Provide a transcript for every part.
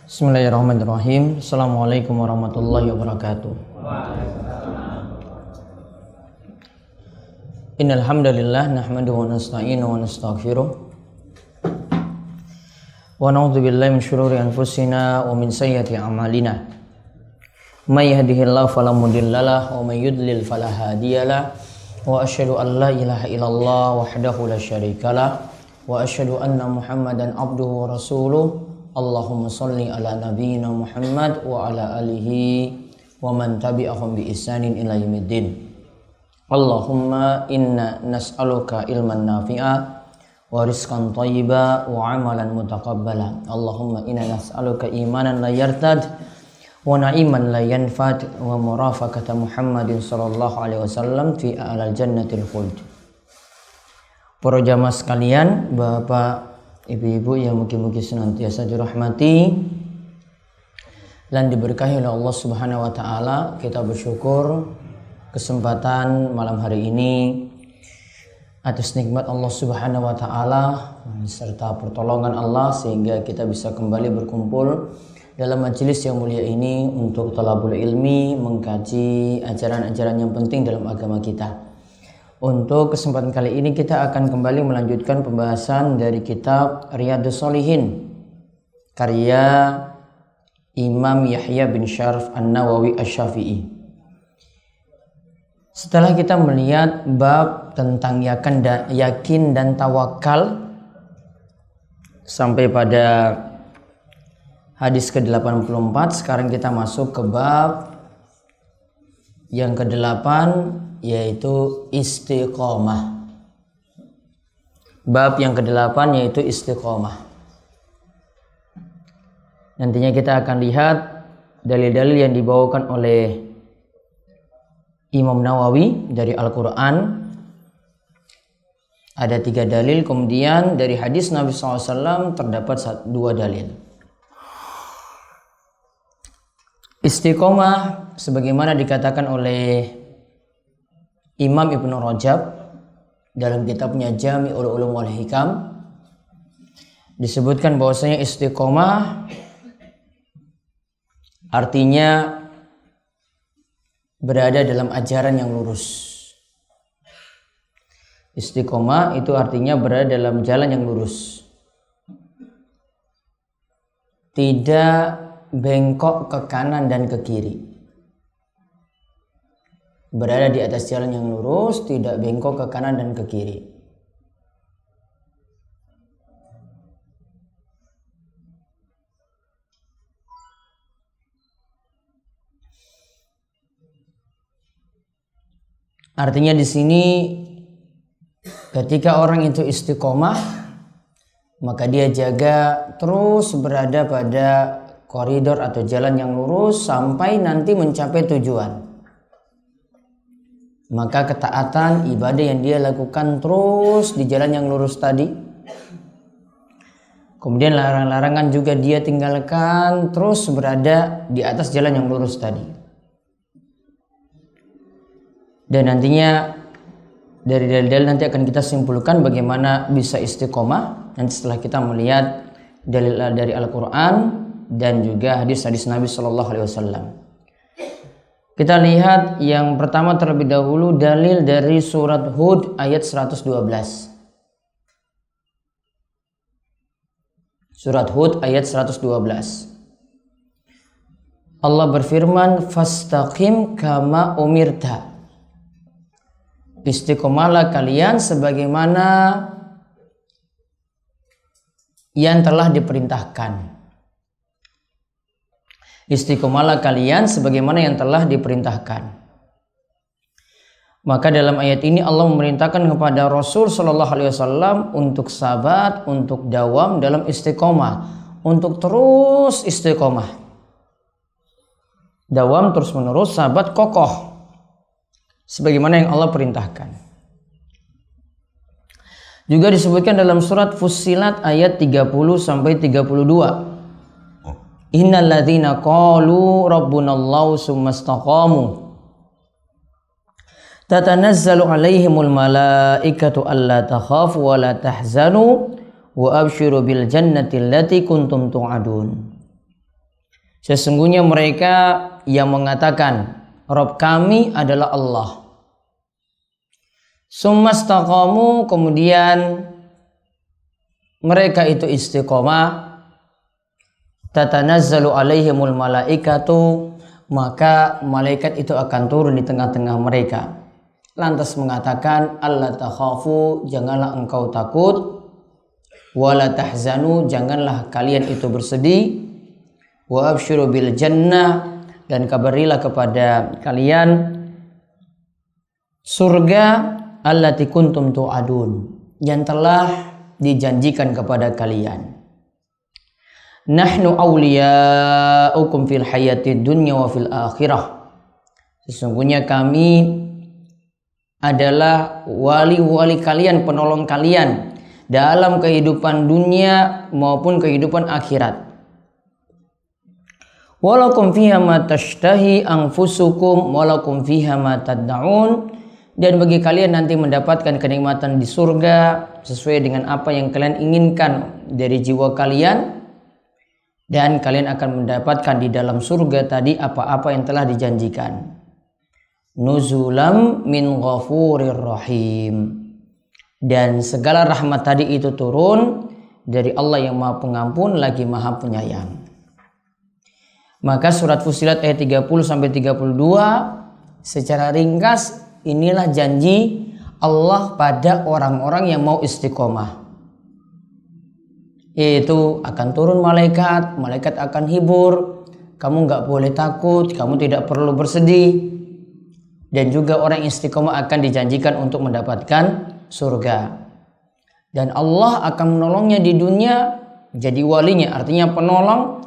Bismillahirrahmanirrahim. Assalamualaikum warahmatullahi wabarakatuh. Innal hamdalillah nahmaduhu wa nasta'inuhu wa nastaghfiruh wa na'udzu billahi min syururi anfusina wa min sayyiati a'malina. May yahdihillahu fala mudhillalah wa may yudlil fala hadiyalah. Wa asyhadu an la ilaha illallah wahdahu la syarikalah wa asyhadu anna Muhammadan abduhu wa rasuluh. Allahumma salli ala nabiyyina Muhammad wa ala alihi wa man tabi'ahum bi ihsanin ila yaumiddin. Allahumma inna nas'aluka ilman nafi'a wa rizqan thayyiba wa amalan mutaqabbala. Allahumma inna nas'aluka imanan la yartad wa na'iman la yanfad wa murafaqata Muhammadin sallallahu alaihi wasallam fi a'lal jannatil khuld. Para jamaah sekalian, Bapak Ibu-ibu yang mungkin senantiasa dirahmati dan diberkahi oleh Allah Subhanahu wa taala, kita bersyukur kesempatan malam hari ini atas nikmat Allah Subhanahu wa taala serta pertolongan Allah sehingga kita bisa kembali berkumpul dalam majelis yang mulia ini untuk talabul ilmi, mengkaji ajaran-ajaran yang penting dalam agama kita. Untuk kesempatan kali ini kita akan kembali melanjutkan pembahasan dari kitab Riyadhus Shalihin karya Imam Yahya bin Syaraf An-Nawawi Asy-Syafi'i. Setelah kita melihat bab tentang yakin dan tawakal sampai pada hadis ke-84, sekarang kita masuk ke bab yang ke-8, yaitu istiqomah. Bab yang ke-8 yaitu istiqomah. Nantinya kita akan lihat dalil-dalil yang dibawakan oleh Imam Nawawi dari Al-Quran. Ada 3 dalil, kemudian dari hadis Nabi SAW terdapat 2 dalil. Istiqomah sebagaimana dikatakan oleh Imam Ibnu Rajab dalam kitabnya Jami'ul Ulum wal Hikam, disebutkan bahwasanya istiqomah artinya berada dalam ajaran yang lurus. Istiqomah itu artinya berada dalam jalan yang lurus, tidak bengkok ke kanan dan ke kiri. Berada di atas jalan yang lurus, tidak bengkok ke kanan dan ke kiri. Artinya di sini ketika orang itu istiqomah, maka dia jaga terus berada pada koridor atau jalan yang lurus sampai nanti mencapai tujuan. Maka ketaatan ibadah yang dia lakukan terus di jalan yang lurus tadi. Kemudian larang-larangan juga dia tinggalkan terus berada di atas jalan yang lurus tadi. Dan nantinya dari dalil-dalil nanti akan kita simpulkan bagaimana bisa istiqomah nanti setelah kita melihat dalil dari Al-Quran dan juga hadis-hadis Nabi Sallallahu Alaihi Wasallam. Kita lihat yang pertama terlebih dahulu dalil dari surat Hud ayat 112. Surat Hud ayat 112. Allah berfirman, "Fastaqim kama umirta." Istiqomahlah kalian sebagaimana yang telah diperintahkan. Istiqomahlah kalian sebagaimana yang telah diperintahkan. Maka dalam ayat ini Allah memerintahkan kepada Rasul Shallallahu Alaihi Wasallam untuk sabat, untuk dawam dalam istiqomah, untuk terus istiqomah, dawam terus menerus, sabat kokoh, sebagaimana yang Allah perintahkan. Juga disebutkan dalam surat Fussilat ayat 30 sampai 32. Innal ladzina qalu rabbunallahu tsumma istaqamu tatanazzalu alaihimul malaikatu alla takhafu wa la tahzanu wa abshiru bil jannati allati kuntum tu'adun. Sesungguhnya mereka yang mengatakan Rabb kami adalah Allah, summastaqamu, kemudian mereka itu istiqomah, tatanazzalu alaihimul malaikatu, maka malaikat itu akan turun di tengah-tengah mereka, lantas mengatakan alla takhafu, janganlah engkau takut, wala tahzanu, janganlah kalian itu bersedih, wa absyiru bil jannah, dan kabarilah kepada kalian surga allati kuntum tu'adun, yang telah dijanjikan kepada kalian. Nahnu awliya'ukum fil hayatid dunya wa fil akhirah. Sesungguhnya kami adalah wali-wali kalian, penolong kalian dalam kehidupan dunia maupun kehidupan akhirat. Walakum fiha ma tashtahi anfusukum walakum fiha ma tad'un, dan bagi kalian nanti mendapatkan kenikmatan di surga sesuai dengan apa yang kalian inginkan dari jiwa kalian, dan kalian akan mendapatkan di dalam surga tadi apa-apa yang telah dijanjikan. Nuzulam min ghafurir rahim, dan segala rahmat tadi itu turun dari Allah yang Maha Pengampun lagi Maha Penyayang. Maka surat Fussilat ayat 30 sampai 32 secara ringkas inilah janji Allah pada orang-orang yang mau istiqomah. Yaitu akan turun malaikat, malaikat akan hibur, kamu nggak boleh takut, kamu tidak perlu bersedih. Dan juga orang istiqomah akan dijanjikan untuk mendapatkan surga. Dan Allah akan menolongnya di dunia, jadi walinya, artinya penolong.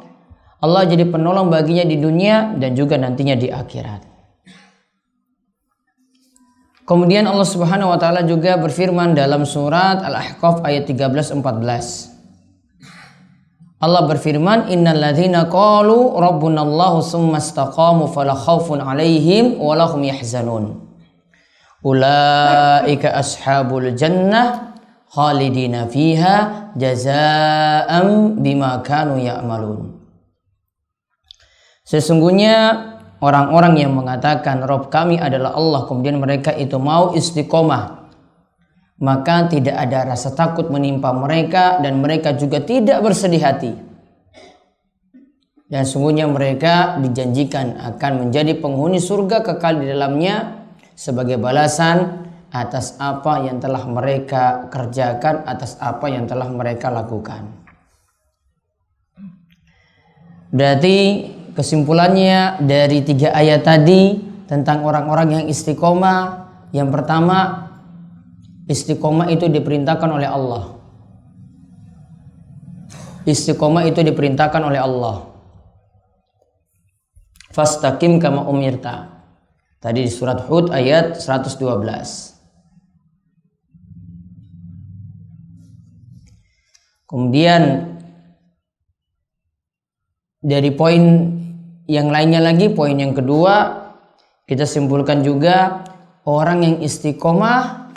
Allah jadi penolong baginya di dunia dan juga nantinya di akhirat. Kemudian Allah Subhanahu wa taala juga berfirman dalam surat Al-Ahqaf ayat 13-14. Allah berfirman, innal ladzina qalu rabbunallahu tsumma istaqamu fala khaufun 'alaihim wa lahum yahzanun. Ulaika ashabul jannah khalidina fiha jazaa'an bima kanu ya'malun. Sesungguhnya orang-orang yang mengatakan Rabb kami adalah Allah, kemudian mereka itu mau istiqomah, maka tidak ada rasa takut menimpa mereka dan mereka juga tidak bersedih hati. Dan sungguhnya mereka dijanjikan akan menjadi penghuni surga kekal di dalamnya sebagai balasan atas apa yang telah mereka kerjakan, atas apa yang telah mereka lakukan. Berarti kesimpulannya dari 3 ayat tadi tentang orang-orang yang istiqomah, yang pertama, istiqomah itu diperintahkan oleh Allah. Istiqomah itu diperintahkan oleh Allah. Fastaqim kama umirta. Tadi di surat Hud ayat 112. Kemudian dari poin yang lainnya lagi, poin yang kedua, kita simpulkan juga orang yang istiqomah,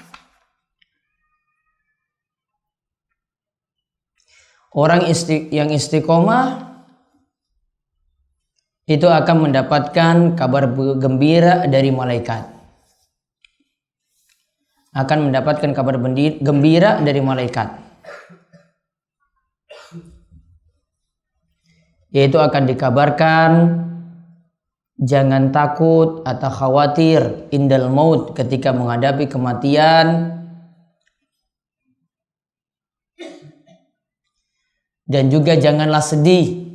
yang istiqomah itu akan mendapatkan kabar gembira dari malaikat. Akan mendapatkan kabar gembira dari malaikat. Yaitu akan dikabarkan jangan takut atau khawatir indal maut, ketika menghadapi kematian, dan juga janganlah sedih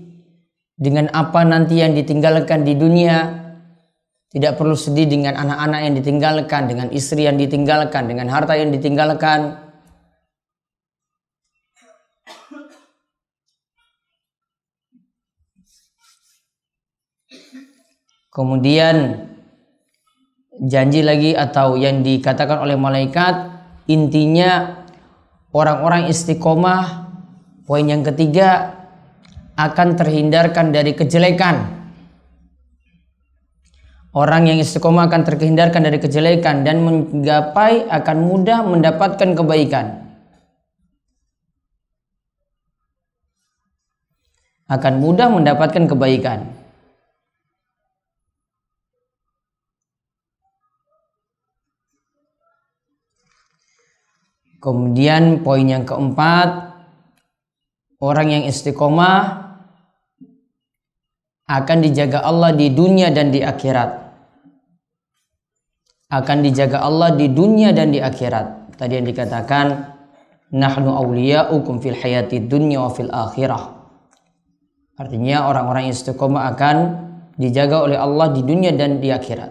dengan apa nanti yang ditinggalkan di dunia. Tidak perlu sedih dengan anak-anak yang ditinggalkan, dengan istri yang ditinggalkan, dengan harta yang ditinggalkan. Kemudian janji lagi atau yang dikatakan oleh malaikat, intinya orang-orang istiqomah, poin yang ketiga, akan terhindarkan dari kejelekan. Orang yang istiqomah akan terhindarkan dari kejelekan dan menggapai akan mudah mendapatkan kebaikan. Akan mudah mendapatkan kebaikan. Kemudian poin yang keempat, orang yang istiqomah akan dijaga Allah di dunia dan di akhirat. Akan dijaga Allah di dunia dan di akhirat. Tadi yang dikatakan nahnu awliya'ukum fil hayati dunya wa fil akhirah. Artinya orang-orang yang istiqomah akan dijaga oleh Allah di dunia dan di akhirat.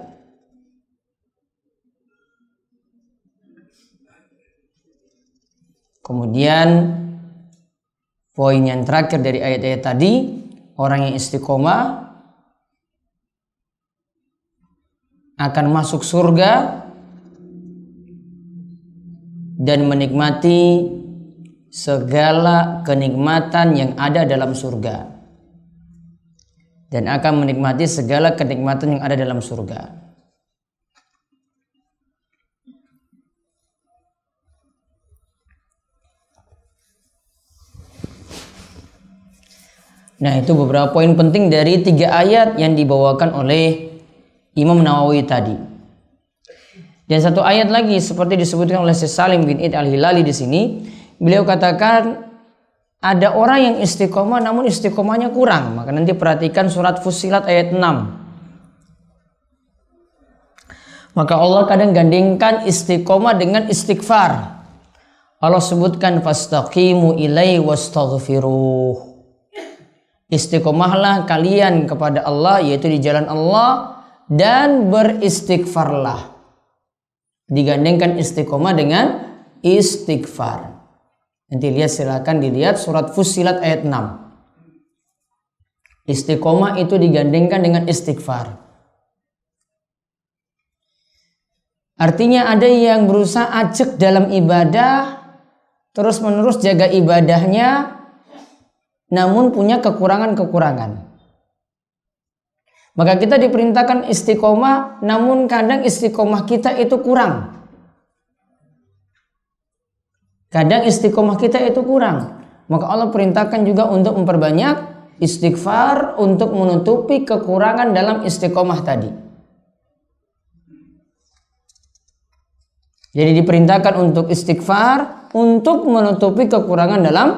Kemudian poin yang terakhir dari ayat-ayat tadi, orang yang istiqomah akan masuk surga dan menikmati segala kenikmatan yang ada dalam surga. Dan akan menikmati segala kenikmatan yang ada dalam surga. Nah, itu beberapa poin penting dari 3 ayat yang dibawakan oleh Imam Nawawi tadi. Dan satu ayat lagi seperti disebutkan oleh Syekh Salim bin Id Al-Hilali di sini, beliau katakan ada orang yang istiqomah namun istiqomahnya kurang. Maka nanti perhatikan surat Fussilat ayat 6. Maka Allah kadang gandingkan istiqomah dengan istighfar. Allah sebutkan fastaqimu ilaihi wastaghfiruh. Istiqomahlah kalian kepada Allah, yaitu di jalan Allah, dan beristighfarlah. Digandengkan istiqomah dengan istighfar. Nanti silakan dilihat surat Fussilat ayat 6. Istiqomah itu digandengkan dengan istighfar. Artinya ada yang berusaha ajak dalam ibadah, terus menerus jaga ibadahnya, namun punya kekurangan-kekurangan. Maka kita diperintahkan istiqomah, namun kadang istiqomah kita itu kurang. Kadang istiqomah kita itu kurang. Maka Allah perintahkan juga untuk memperbanyak istighfar untuk menutupi kekurangan dalam istiqomah tadi. Jadi diperintahkan untuk istighfar untuk menutupi kekurangan dalam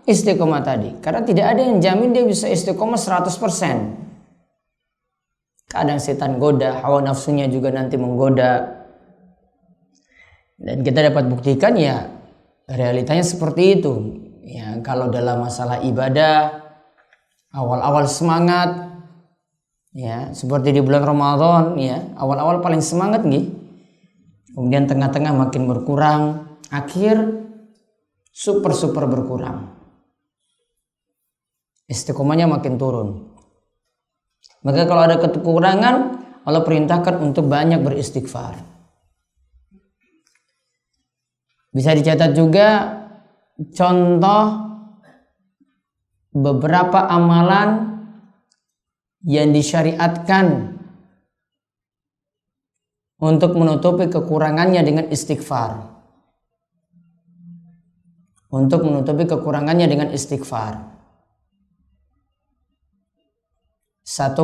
istiqomah tadi. Karena tidak ada yang jamin dia bisa istiqomah 100%. Kadang setan goda, hawa nafsunya juga nanti menggoda. Dan kita dapat buktikan ya realitanya seperti itu. Ya, kalau dalam masalah ibadah awal-awal semangat, ya seperti di bulan Ramadan, ya awal-awal paling semangat nih. Kemudian tengah-tengah makin berkurang, akhir super berkurang. Istiqomahnya makin turun. Maka kalau ada kekurangan, Allah perintahkan untuk banyak beristighfar. Bisa dicatat juga contoh beberapa amalan yang disyariatkan untuk menutupi kekurangannya dengan istighfar. Untuk menutupi kekurangannya dengan istighfar. 1.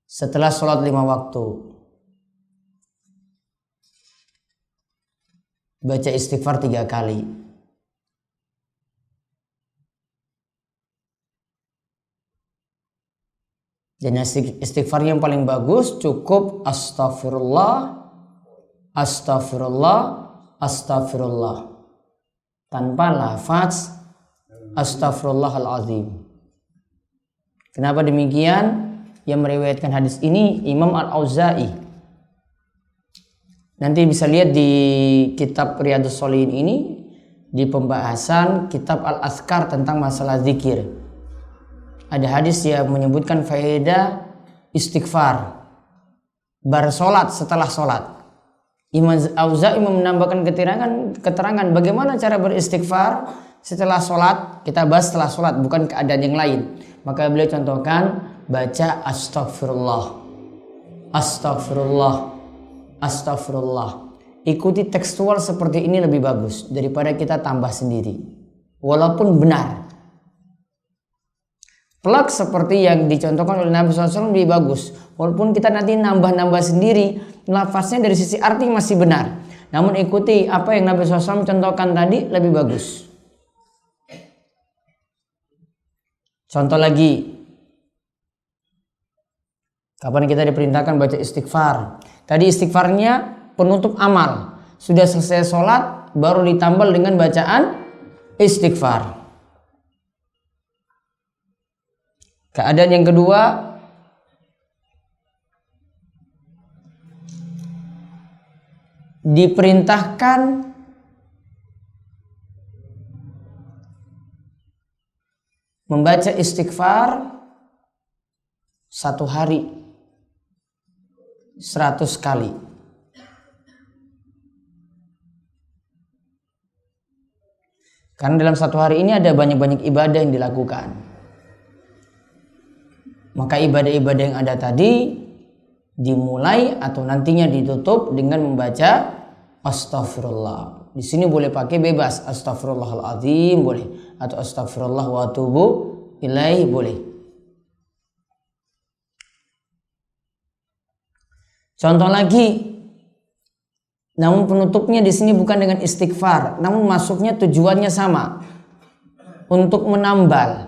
Setelah sholat 5 waktu, baca istighfar 3 kali. Dan istighfar yang paling bagus cukup astagfirullah, astagfirullah, astagfirullah. Tanpa lafaz astaghfirullahalazim. Kenapa demikian? Yang meriwayatkan hadis ini Imam Al-Auza'i. Nanti bisa lihat di kitab Riyadhus Shalihin ini, di pembahasan kitab Al-Azkar tentang masalah zikir. Ada hadis yang menyebutkan faedah istighfar bersolat setelah solat. Imam Al-Auza'i menambahkan keterangan bagaimana cara beristighfar setelah sholat. Kita bahas setelah sholat, bukan keadaan yang lain. Maka beliau contohkan baca astagfirullah, astagfirullah, astagfirullah. Ikuti tekstual seperti ini lebih bagus daripada kita tambah sendiri. Walaupun benar. Plak seperti yang dicontohkan oleh Nabi SAW lebih bagus. Walaupun kita nanti nambah-nambah sendiri, lafaznya dari sisi arti masih benar. Namun ikuti apa yang Nabi SAW contohkan tadi lebih bagus. Contoh lagi. Kapan kita diperintahkan baca istighfar? Tadi istighfarnya penutup amal. Sudah selesai sholat, baru ditambal dengan bacaan istighfar. Keadaan yang kedua, diperintahkan membaca istighfar 1 hari 100 kali. Karena dalam 1 hari ini ada banyak-banyak ibadah yang dilakukan. Maka ibadah-ibadah yang ada tadi dimulai atau nantinya ditutup dengan membaca astaghfirullah. Di sini boleh pakai bebas, astaghfirullahaladzim boleh, atau astaghfirullah wa atubu ilaih boleh. Contoh lagi, namun penutupnya di sini bukan dengan istighfar, namun masuknya tujuannya sama, untuk menambal.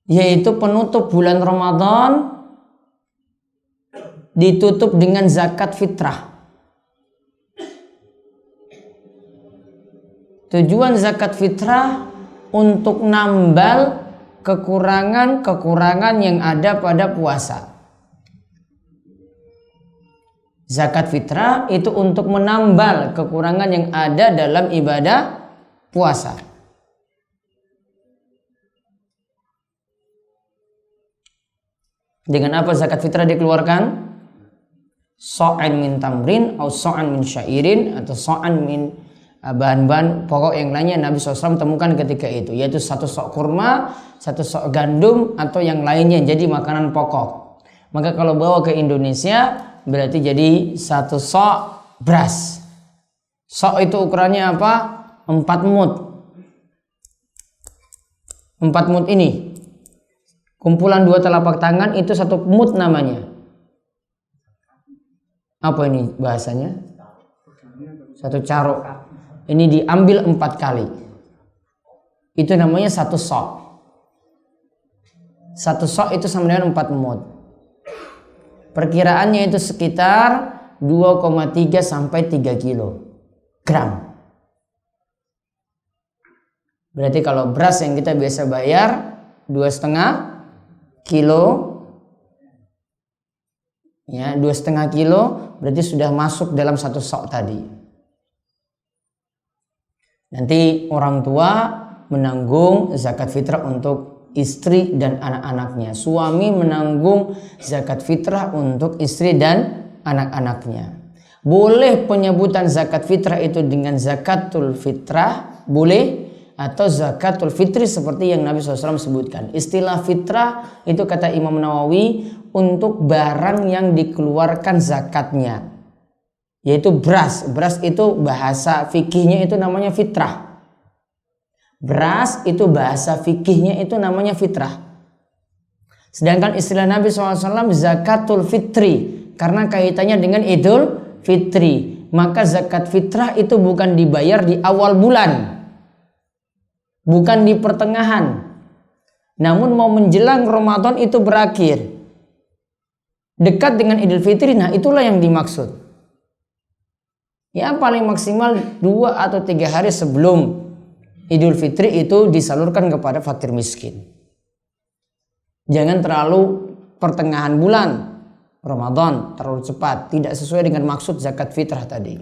Yaitu penutup bulan Ramadan ditutup dengan zakat fitrah. Tujuan zakat fitrah untuk nambal kekurangan-kekurangan yang ada pada puasa. Zakat fitrah itu untuk menambal kekurangan yang ada dalam ibadah puasa. Dengan apa zakat fitrah dikeluarkan? So'an min tamrin atau so'an min syairin atau so'an min bahan-bahan pokok yang lainnya Nabi SAW temukan ketika itu, yaitu 1 sok kurma, 1 sok gandum atau yang lainnya jadi makanan pokok. Maka kalau bawa ke Indonesia berarti jadi 1 sok beras. Sok itu ukurannya apa? 4 mud. 4 mud ini, kumpulan 2 telapak tangan itu 1 mud namanya. Apa ini bahasanya? 1 caruk. Ini diambil 4 kali. Itu namanya 1 sok. 1 sok itu sama dengan 4 mud. Perkiraannya itu sekitar 2,3 sampai 3 kilogram. Berarti kalau beras yang kita biasa bayar 2,5 kilo, ya 2,5 kilo berarti sudah masuk dalam 1 sok tadi. Nanti orang tua menanggung zakat fitrah untuk istri dan anak-anaknya. Suami menanggung zakat fitrah untuk istri dan anak-anaknya. Boleh penyebutan zakat fitrah itu dengan zakatul fitrah, boleh, atau zakatul fitri seperti yang Nabi SAW sebutkan. Istilah fitrah itu kata Imam Nawawi untuk barang yang dikeluarkan zakatnya, yaitu beras. Beras itu bahasa fikihnya itu namanya fitrah. Beras itu bahasa fikihnya itu namanya fitrah. Sedangkan istilah Nabi SAW zakatul fitri karena kaitannya dengan Idul Fitri. Maka zakat fitrah itu bukan dibayar di awal bulan, bukan di pertengahan, namun mau menjelang Ramadan itu berakhir, dekat dengan Idul Fitri. Nah itulah yang dimaksud. Ya paling maksimal 2 atau 3 hari sebelum Idul Fitri itu disalurkan kepada fakir miskin. Jangan terlalu pertengahan bulan Ramadan, terlalu cepat, tidak sesuai dengan maksud zakat fitrah tadi.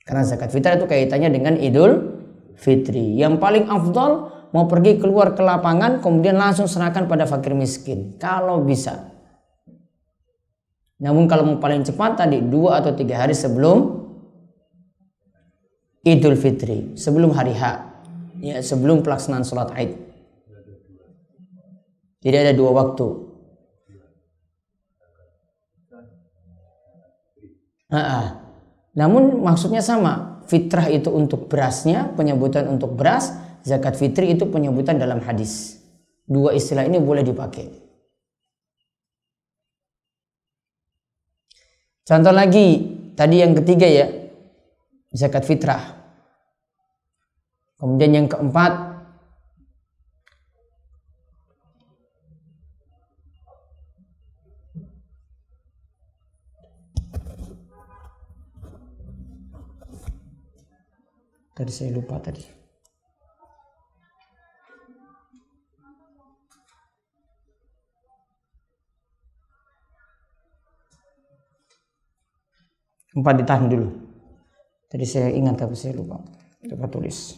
Karena zakat fitrah itu kaitannya dengan Idul Fitri. Yang paling afdal mau pergi keluar ke lapangan kemudian langsung serahkan pada fakir miskin kalau bisa. Namun kalau mau paling cepat tadi 2 atau 3 hari sebelum Idul Fitri, sebelum hari H, ya sebelum pelaksanaan sholat Id. Jadi ada 2 waktu. Namun maksudnya sama. Fitrah itu untuk berasnya, penyebutan untuk beras. Zakat fitri itu penyebutan dalam hadis. 2 istilah ini boleh dipakai. Contoh lagi, tadi yang ketiga ya, zakat fitrah. Kemudian yang keempat, tadi saya lupa tadi. Empat ditahan dulu. Tadi saya ingat tapi saya lupa. Coba tulis.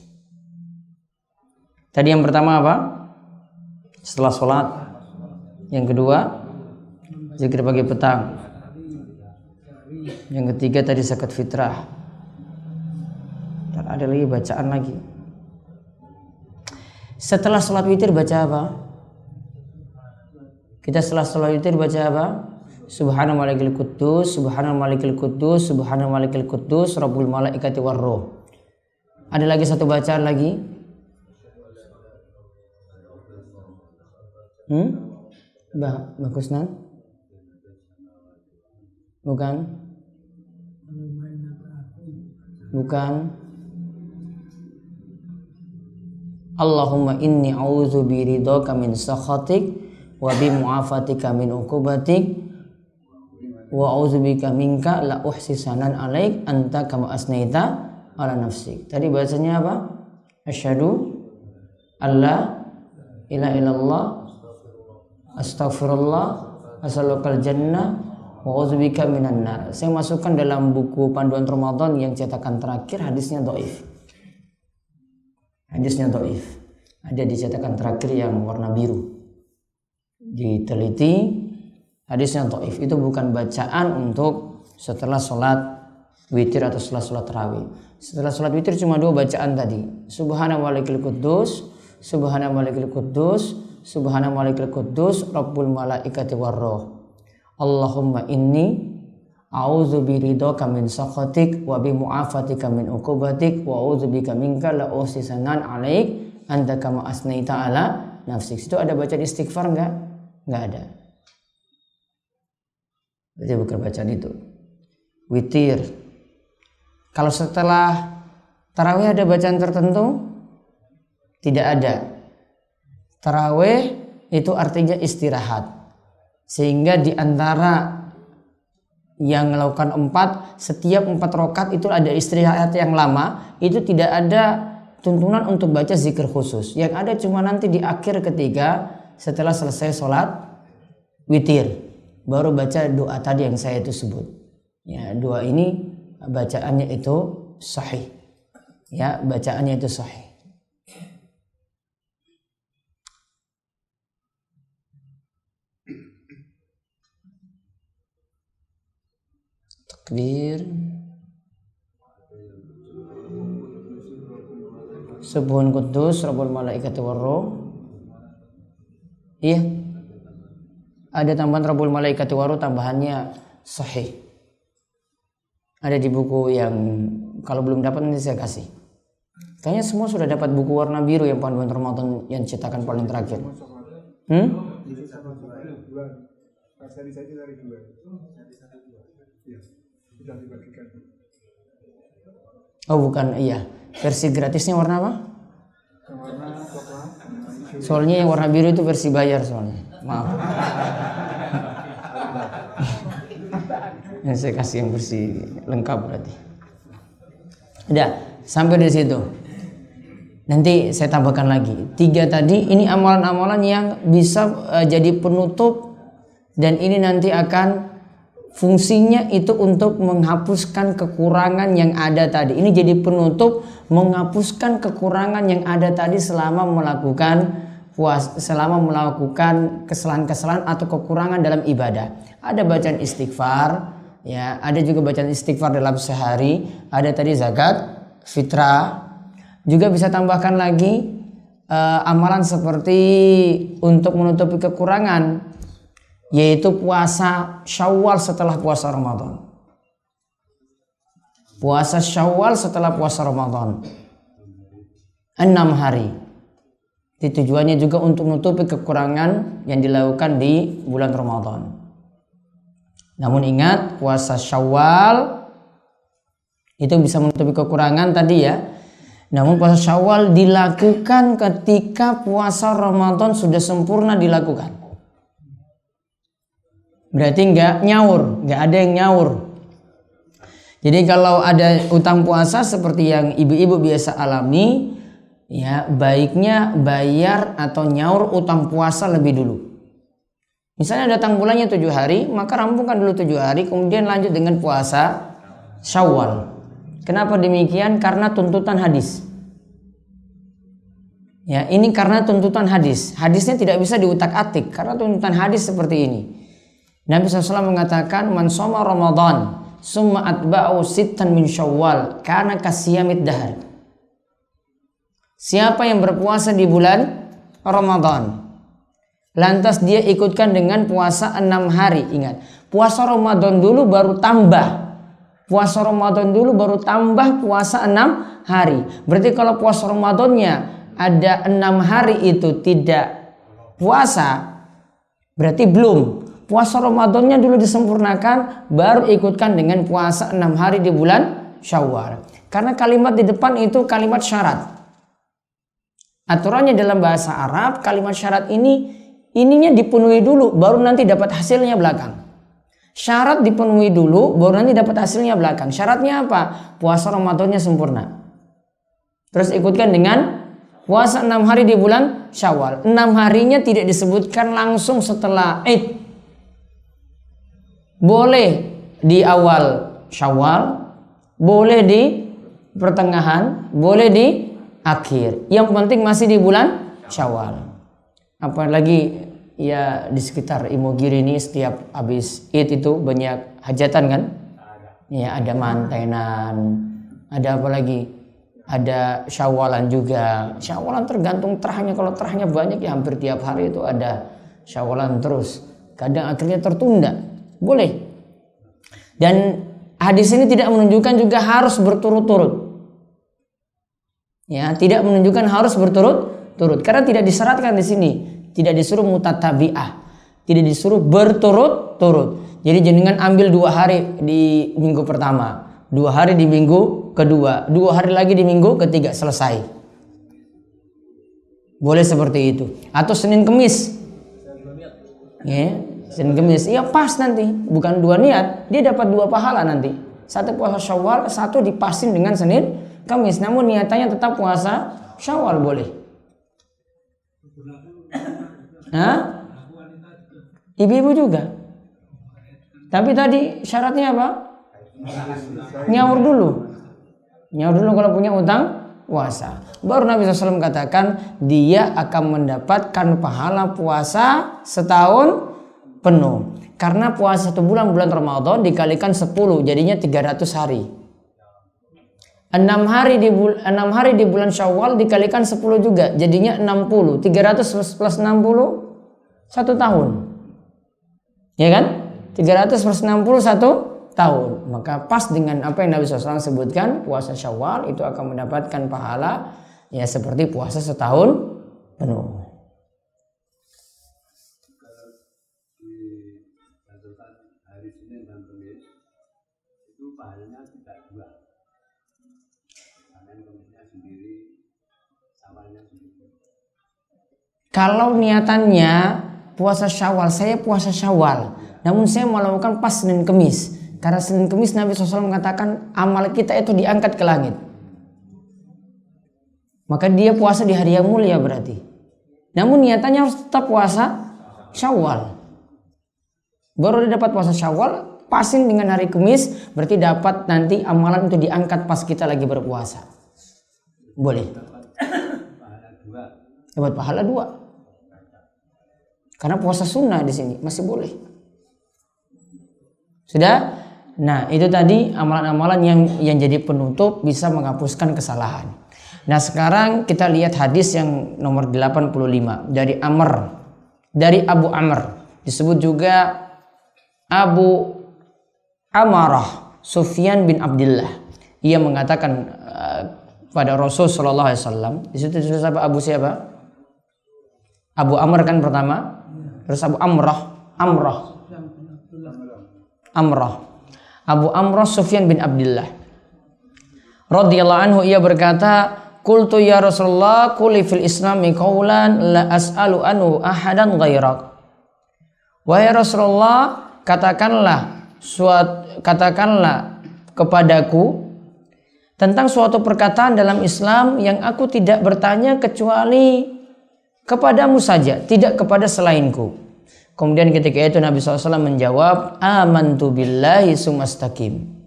Tadi yang pertama apa? Setelah sholat. Yang kedua, zikir pagi petang. Yang ketiga tadi zakat fitrah. Dan ada lagi bacaan lagi. Setelah sholat witir baca apa? Kita setelah sholat witir baca apa? Subhana malikil quddus, subhana malikil quddus, subhana malikil quddus, rabbul malaikati warruh. Ada lagi satu bacaan lagi. Bagus nan? Bukan. Allahumma inni a'udzu biridhaka min sakhatik wa bi mu'afatika min uqubatik wa a'udzubika minka la uhsi sanan alaik anta kama asnaita ala nafsik. Tadi bahasanya apa? Asyhadu alla ilaha illallah astaghfirullah asalukal jannah wa a'udzubika minan nar. Saya masukkan dalam buku panduan Ramadan yang cetakan terakhir, hadisnya dhaif. Hadisnya dhaif. Ada di cetakan terakhir yang warna biru. Diteliti, hadisnya dhaif. Itu bukan bacaan untuk setelah sholat witir atau setelah sholat tarawih. Setelah sholat witir cuma 2 bacaan tadi. Subhana malikil quddus, subhana malikil quddus, subhana malikil quddus, rabbul malaikati warruh. Allahumma inni a'udzu biridhaka min sakhatik wa bi mu'afatika min uqubatik wa a'udzubika minka la usisanan alaik anta kama asnaita ala nafsik. Itu ada bacaan istighfar enggak? Enggak ada. Berarti bukan bacaan itu. Witir. Kalau setelah tarawih ada bacaan tertentu? Tidak ada. Tarawih itu artinya istirahat. Sehingga di antara yang melakukan 4, setiap 4 rakaat itu ada istirahat yang lama. Itu tidak ada tuntunan untuk baca zikir khusus. Yang ada cuma nanti di akhir ketika setelah selesai sholat witir. Baru baca doa tadi yang saya itu sebut. Ya, doa ini bacaannya itu sahih. Ya, bacaannya itu sahih. Takbir. Subhan quddus rabbul malaikati warruh. Iya. Ada tambahan rabbul malaikati warruh, tambahannya sahih. Ada di buku yang kalau belum dapat nanti saya kasih. Kayaknya semua sudah dapat buku warna biru yang panduan Ramadan yang cetakan paling terakhir. Oh bukan, iya. Versi gratisnya warna apa? Soalnya yang warna biru itu versi bayar soalnya. Maaf. Yang saya kasih yang versi lengkap berarti. Udah, sampai di situ. Nanti saya tambahkan lagi. 3 tadi ini amalan-amalan yang bisa jadi penutup dan ini nanti akan fungsinya itu untuk menghapuskan kekurangan yang ada tadi. Ini jadi penutup menghapuskan kekurangan yang ada tadi selama melakukan selama melakukan kesalahan-kesalahan atau kekurangan dalam ibadah. Ada bacaan istighfar, ya, ada juga bacaan istighfar dalam sehari, ada tadi zakat fitrah. Juga bisa tambahkan lagi amalan seperti untuk menutupi kekurangan, yaitu puasa Syawal setelah puasa Ramadan. Puasa Syawal setelah puasa Ramadan 6 hari. Itu tujuannya juga untuk menutupi kekurangan yang dilakukan di bulan Ramadan. Namun ingat, puasa Syawal itu bisa menutupi kekurangan tadi ya. Namun puasa Syawal dilakukan ketika puasa Ramadan sudah sempurna dilakukan. Berarti nggak nyaur, nggak ada yang nyaur. Jadi kalau ada utang puasa seperti yang ibu-ibu biasa alami, ya baiknya bayar atau nyaur utang puasa lebih dulu. Misalnya datang bulannya 7 hari, maka rampungkan dulu 7 hari, kemudian lanjut dengan puasa Syawal. Kenapa demikian? Karena tuntutan hadis. Ya, ini karena tuntutan hadis. Hadisnya tidak bisa diutak-atik karena tuntutan hadis seperti ini. Nabi SAW mengatakan, "Man shoma Ramadan summa atba'u sittan min Syawal kana kasiyamid dahar." Siapa yang berpuasa di bulan Ramadan, lantas dia ikutkan dengan puasa 6 hari. Ingat, puasa Ramadan dulu baru tambah. Puasa Ramadan dulu baru tambah puasa 6 hari. Berarti kalau puasa Ramadannya ada 6 hari itu tidak puasa, berarti belum. Puasa Ramadannya dulu disempurnakan, baru ikutkan dengan puasa 6 hari di bulan Syawal. Karena kalimat di depan itu kalimat syarat. Aturannya dalam bahasa Arab, kalimat syarat ininya dipenuhi dulu, baru nanti dapat hasilnya belakang. Syarat dipenuhi dulu, baru nanti dapat hasilnya belakang. Syaratnya apa? Puasa Ramadannya sempurna. Terus ikutkan dengan puasa 6 hari di bulan Syawal. 6 harinya tidak disebutkan langsung setelah Id. Boleh di awal Syawal, boleh di pertengahan, boleh di akhir. Yang penting masih di bulan Syawal. Apalagi ya di sekitar Imogiri ini setiap habis Id itu banyak hajatan kan? Ya ada mantenan, ada apa lagi? Ada Syawalan juga. Syawalan tergantung terahnya. Kalau terahnya banyak ya hampir tiap hari itu ada Syawalan terus. Kadang akhirnya tertunda. Boleh. Dan hadis ini tidak menunjukkan juga harus berturut-turut. Ya, tidak menunjukkan harus berturut-turut karena tidak disyaratkan di sini. Tidak disuruh mutatabi'ah. Tidak disuruh berturut-turut. Jadi jangan ambil 2 hari di minggu pertama, 2 hari di minggu kedua, 2 hari lagi di minggu ketiga, selesai. Boleh seperti itu. Atau Senin Kemis. Ya, Senin Kemis. Ya pas nanti. Bukan 2 niat. Dia dapat 2 pahala nanti. Satu puasa Syawal, satu dipasin dengan Senin Kemis. Namun niatannya tetap puasa Syawal boleh. Nah, ibu-ibu juga. Tapi tadi syaratnya apa? Nyaur dulu. Nyaur dulu kalau punya utang puasa. Baru Nabi SAW katakan dia akan mendapatkan pahala puasa setahun penuh. Karena puasa 1 bulan Ramadan dikalikan 10 jadinya 300 hari. 6 hari di bulan Syawal dikalikan 10 juga jadinya 60. 300 plus 60 1 tahun. Ya kan? 300 plus 60 1 tahun. Maka pas dengan apa yang Nabi SAW sebutkan, puasa Syawal itu akan mendapatkan pahala ya seperti puasa setahun penuh. Kalau niatannya puasa Syawal, saya puasa Syawal, namun saya melakukan pas Senin Kemis. Karena Senin Kemis Nabi SAW mengatakan amal kita itu diangkat ke langit. Maka dia puasa di hari yang mulia berarti. Namun niatannya harus tetap puasa Syawal. Baru dia dapat puasa Syawal, pasin dengan hari Kemis, berarti dapat nanti amalan itu diangkat pas kita lagi berpuasa. Boleh. Dapat pahala 2. Karena puasa sunnah di sini masih boleh. Sudah? Nah, itu tadi amalan-amalan yang jadi penutup bisa menghapuskan kesalahan. Nah, sekarang kita lihat hadis yang nomor 85 dari Abu Amr, disebut juga Abu Amarah, Sufyan bin Abdullah. Ia mengatakan pada Rasul sallallahu alaihi wasallam, di situ tulis apa? Siapa? Abu Amr kan pertama, terus Abu Amrah. Abu Amrah Sufyan bin Abdullah radhiyallahu anhu, ia berkata, qultu ya Rasulullah, quli fil islami qawlan la as'alu anhu ahadan ghairak. Wahai Rasulullah, katakanlah kepadaku tentang suatu perkataan dalam Islam yang aku tidak bertanya kecuali kepadamu saja, tidak kepada selainku. Kemudian ketika itu Nabi SAW menjawab, amantu billahi sumastaqim.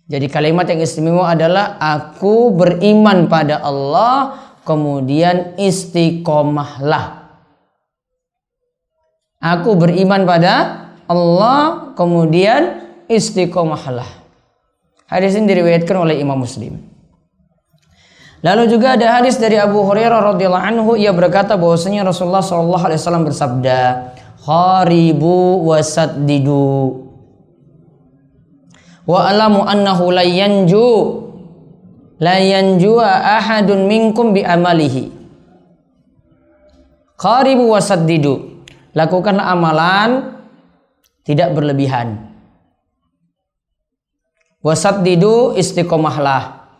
Jadi kalimat yang istimewa adalah aku beriman pada Allah, kemudian istiqomahlah. Aku beriman pada Allah, kemudian istiqomahlah. Hadis ini diriwayatkan oleh Imam Muslim. Lalu juga ada hadis dari Abu Hurairah radhiyallahu anhu, ia berkata bahwasanya Rasulullah sallallahu alaihi wasallam bersabda, kharibu wasaddidu wa alamu annahu la yanjua ahadun minkum bi amalihi. Kharibu wasaddidu, lakukanlah amalan, tidak berlebihan. Wasaddidu, istiqomahlah.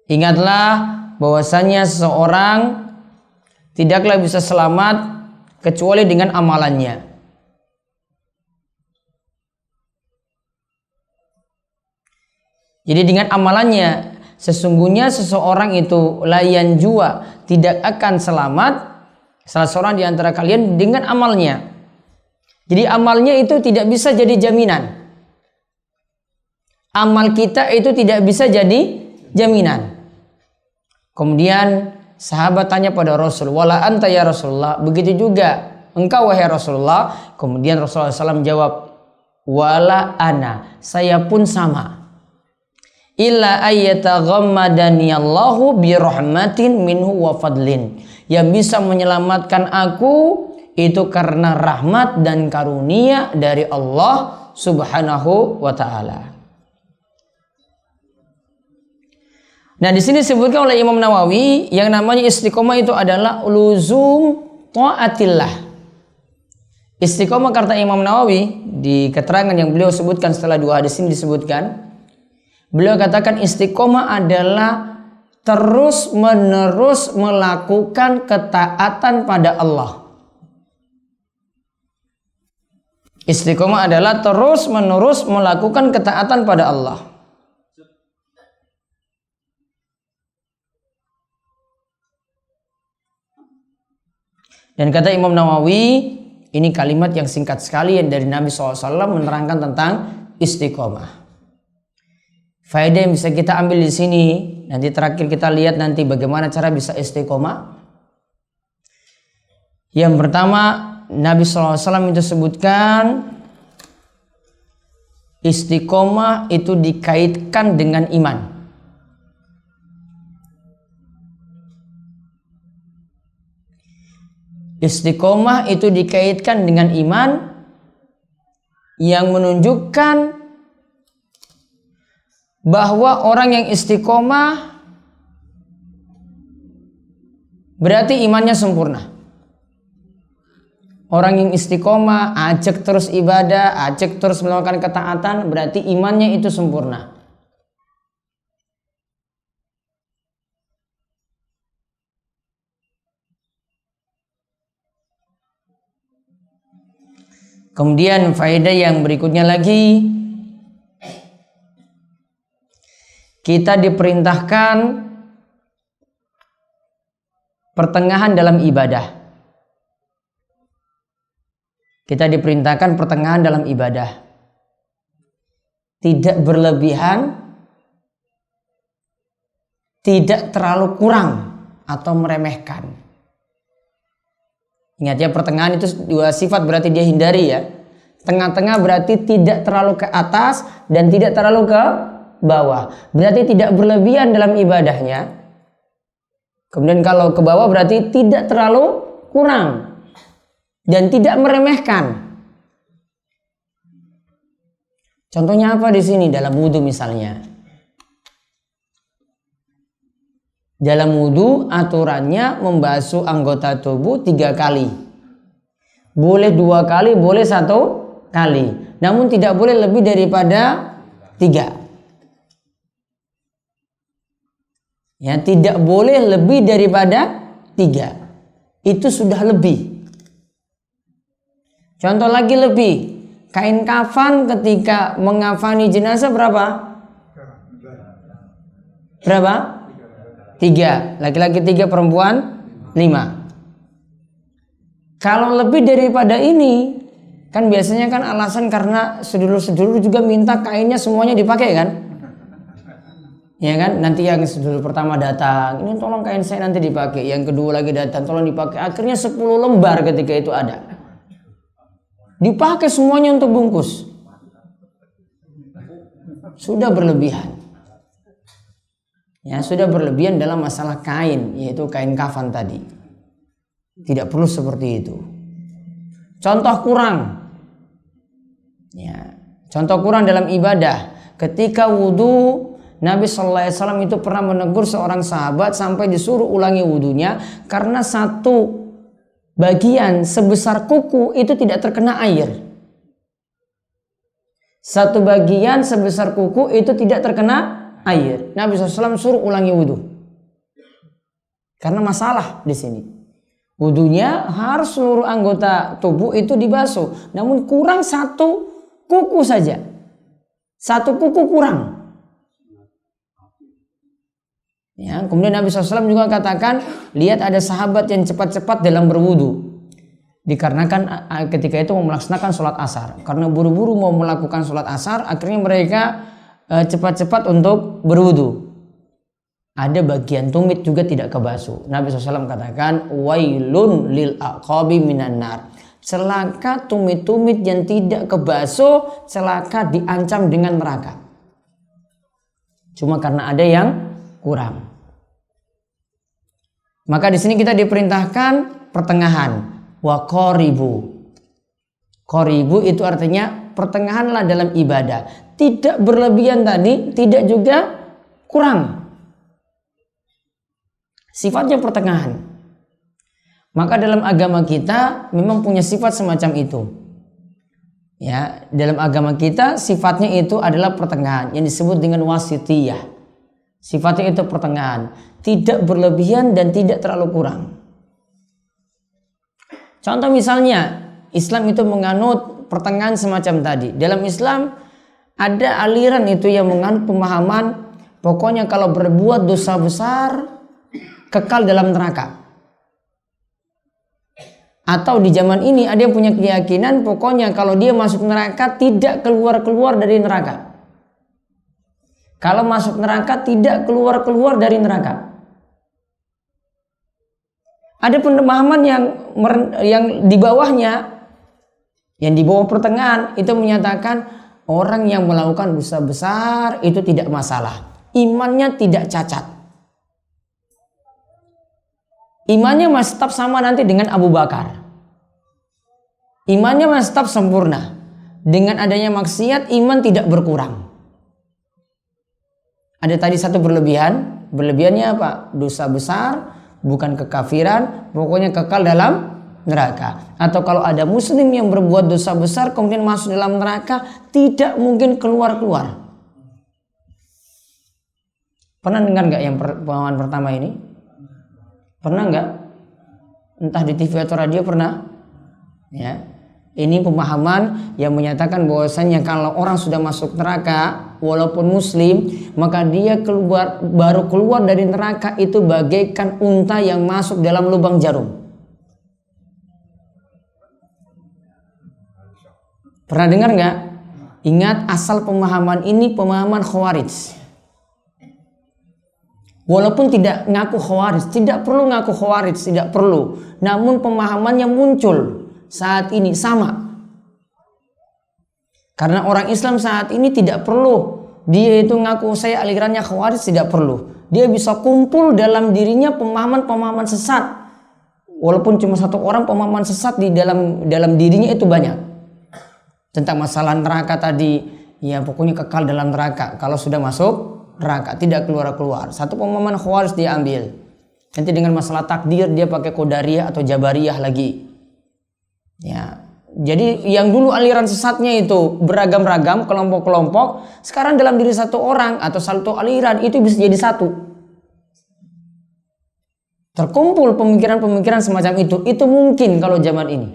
Ingatlah bahwasanya seseorang tidaklah bisa selamat kecuali dengan amalannya. Jadi dengan amalannya, sesungguhnya seseorang itu layan jua, tidak akan selamat salah seorang di antara kalian dengan amalnya. Jadi amalnya itu tidak bisa jadi jaminan. Amal kita itu tidak bisa jadi jaminan. Kemudian sahabat tanya pada Rasul, wala anta ya Rasulullah, begitu juga engkau wahai Rasulullah. Kemudian Rasulullah SAW jawab, wala ana, saya pun sama. Illa ayyataghammadani Allahu bi rahmatin minhu wa fadlin. Yang bisa menyelamatkan aku itu karena rahmat dan karunia dari Allah Subhanahu wa taala. Nah, di sini disebutkan oleh Imam Nawawi yang namanya istiqomah itu adalah luzum taatillah. Istiqomah kata Imam Nawawi di keterangan yang beliau sebutkan setelah dua hadis ini disebutkan, beliau katakan istiqomah adalah terus menerus melakukan ketaatan pada Allah. Istiqomah adalah terus menerus melakukan ketaatan pada Allah. Dan kata Imam Nawawi, ini kalimat yang singkat sekali yang dari Nabi SAW menerangkan tentang istiqomah. Faedah yang bisa kita ambil di sini, nanti terakhir kita lihat nanti bagaimana cara bisa istiqomah. Yang pertama, Nabi SAW itu sebutkan istiqomah itu dikaitkan dengan iman. Istiqomah itu dikaitkan dengan iman yang menunjukkan bahwa orang yang istiqomah berarti imannya sempurna. Orang yang istiqomah, ajak terus ibadah, ajak terus melakukan ketaatan, berarti imannya itu sempurna. Kemudian faedah yang berikutnya lagi, kita diperintahkan pertengahan dalam ibadah. Kita diperintahkan pertengahan dalam ibadah. Tidak berlebihan, tidak terlalu kurang atau meremehkan. Ingat ya, pertengahan itu dua sifat berarti dia hindari ya. Tengah-tengah berarti tidak terlalu ke atas dan tidak terlalu ke bawah. Berarti tidak berlebihan dalam ibadahnya. Kemudian kalau ke bawah berarti tidak terlalu kurang dan tidak meremehkan. Contohnya apa di sini dalam wudhu misalnya? Dalam wudhu aturannya membasuh anggota tubuh 3 kali. Boleh 2 kali, boleh 1 kali. Namun tidak boleh lebih daripada 3. Ya, tidak boleh lebih daripada 3. Itu sudah lebih. Contoh lagi lebih. Kain kafan ketika mengafani jenazah berapa? Berapa? 3. Laki-laki 3, perempuan 5. Kalau lebih daripada ini, kan biasanya kan alasan karena sedulur-sedulur juga minta kainnya semuanya dipakai kan? Ya kan, nanti yang sedulur pertama datang, ini tolong kain saya nanti dipakai, yang kedua lagi datang, tolong dipakai. Akhirnya 10 lembar ketika itu ada, dipakai semuanya untuk bungkus. Sudah berlebihan. Ya, sudah berlebihan dalam masalah kain, yaitu kain kafan tadi. Tidak perlu seperti itu. Contoh kurang. Ya, contoh kurang dalam ibadah. Ketika wudhu, Nabi Sallallahu Alaihi Wasallam itu pernah menegur seorang sahabat sampai disuruh ulangi wudhunya karena satu bagian sebesar kuku itu tidak terkena air. Satu bagian sebesar kuku itu tidak terkena air. Nabi SAW suruh ulangi wudhu karena masalah di sini. Wudhunya harus seluruh anggota tubuh itu dibasuh, namun kurang satu kuku saja. Satu kuku kurang. Ya, kemudian Nabi SAW juga katakan, lihat ada sahabat yang cepat-cepat dalam berwudu. Dikarenakan ketika itu mau melaksanakan sholat asar. Karena buru-buru mau melakukan sholat asar, akhirnya mereka cepat-cepat untuk berwudu. Ada bagian tumit juga tidak kebasuh. Nabi SAW katakan, wailun lil aqabi minan nar. Celaka tumit-tumit yang tidak kebasuh, celaka diancam dengan neraka. Cuma karena ada yang kurang. Maka di sini kita diperintahkan pertengahan. Wa qaribu. Qaribu itu artinya pertengahanlah dalam ibadah. Tidak berlebihan tadi, tidak juga kurang. Sifatnya pertengahan. Maka dalam agama kita memang punya sifat semacam itu. Ya, dalam agama kita sifatnya itu adalah pertengahan yang disebut dengan wasitiyah. Sifatnya itu pertengahan, tidak berlebihan dan tidak terlalu kurang. Contoh misalnya, Islam itu menganut pertengahan semacam tadi. Dalam Islam ada aliran itu yang menganut pemahaman, pokoknya kalau berbuat dosa besar kekal dalam neraka. Atau di zaman ini ada yang punya keyakinan, pokoknya kalau dia masuk neraka tidak keluar-keluar dari neraka. Kalau masuk neraka tidak keluar-keluar dari neraka. Ada pemahaman yang di bawahnya, yang di bawah pertengahan itu menyatakan orang yang melakukan dosa besar itu tidak masalah. Imannya tidak cacat. Imannya masih tetap sama nanti dengan Abu Bakar. Imannya masih tetap sempurna. Dengan adanya maksiat iman tidak berkurang. Ada tadi satu berlebihan. Berlebihannya apa? Dosa besar, bukan kekafiran, pokoknya kekal dalam neraka. Atau kalau ada muslim yang berbuat dosa besar kemudian masuk dalam neraka, tidak mungkin keluar-keluar. Pernah dengar nggak yang pemahaman pertama ini? Pernah nggak? Entah di TV atau radio pernah? Ya. Ini pemahaman yang menyatakan bahwasanya kalau orang sudah masuk neraka walaupun muslim, maka dia baru keluar dari neraka itu bagaikan unta yang masuk dalam lubang jarum. Pernah dengar nggak? Ingat, asal pemahaman ini pemahaman Khawarij. Walaupun tidak ngaku Khawarij, tidak perlu ngaku Khawarij, tidak perlu. Namun pemahamannya muncul saat ini sama. Karena orang Islam saat ini tidak perlu dia itu ngaku saya alirannya Khawarij, tidak perlu. Dia bisa kumpul dalam dirinya pemahaman-pemahaman sesat. Walaupun cuma satu orang pemahaman sesat di dalam dirinya itu banyak. Tentang masalah neraka tadi, ya pokoknya kekal dalam neraka. Kalau sudah masuk neraka tidak keluar-keluar. Satu pemahaman Khawarij dia ambil. Nanti dengan masalah takdir dia pakai Qadariyah atau Jabariyah lagi. Ya. Jadi yang dulu aliran sesatnya itu beragam-ragam, kelompok-kelompok, sekarang dalam diri satu orang atau satu aliran itu bisa jadi satu. Terkumpul pemikiran-pemikiran semacam itu mungkin kalau zaman ini.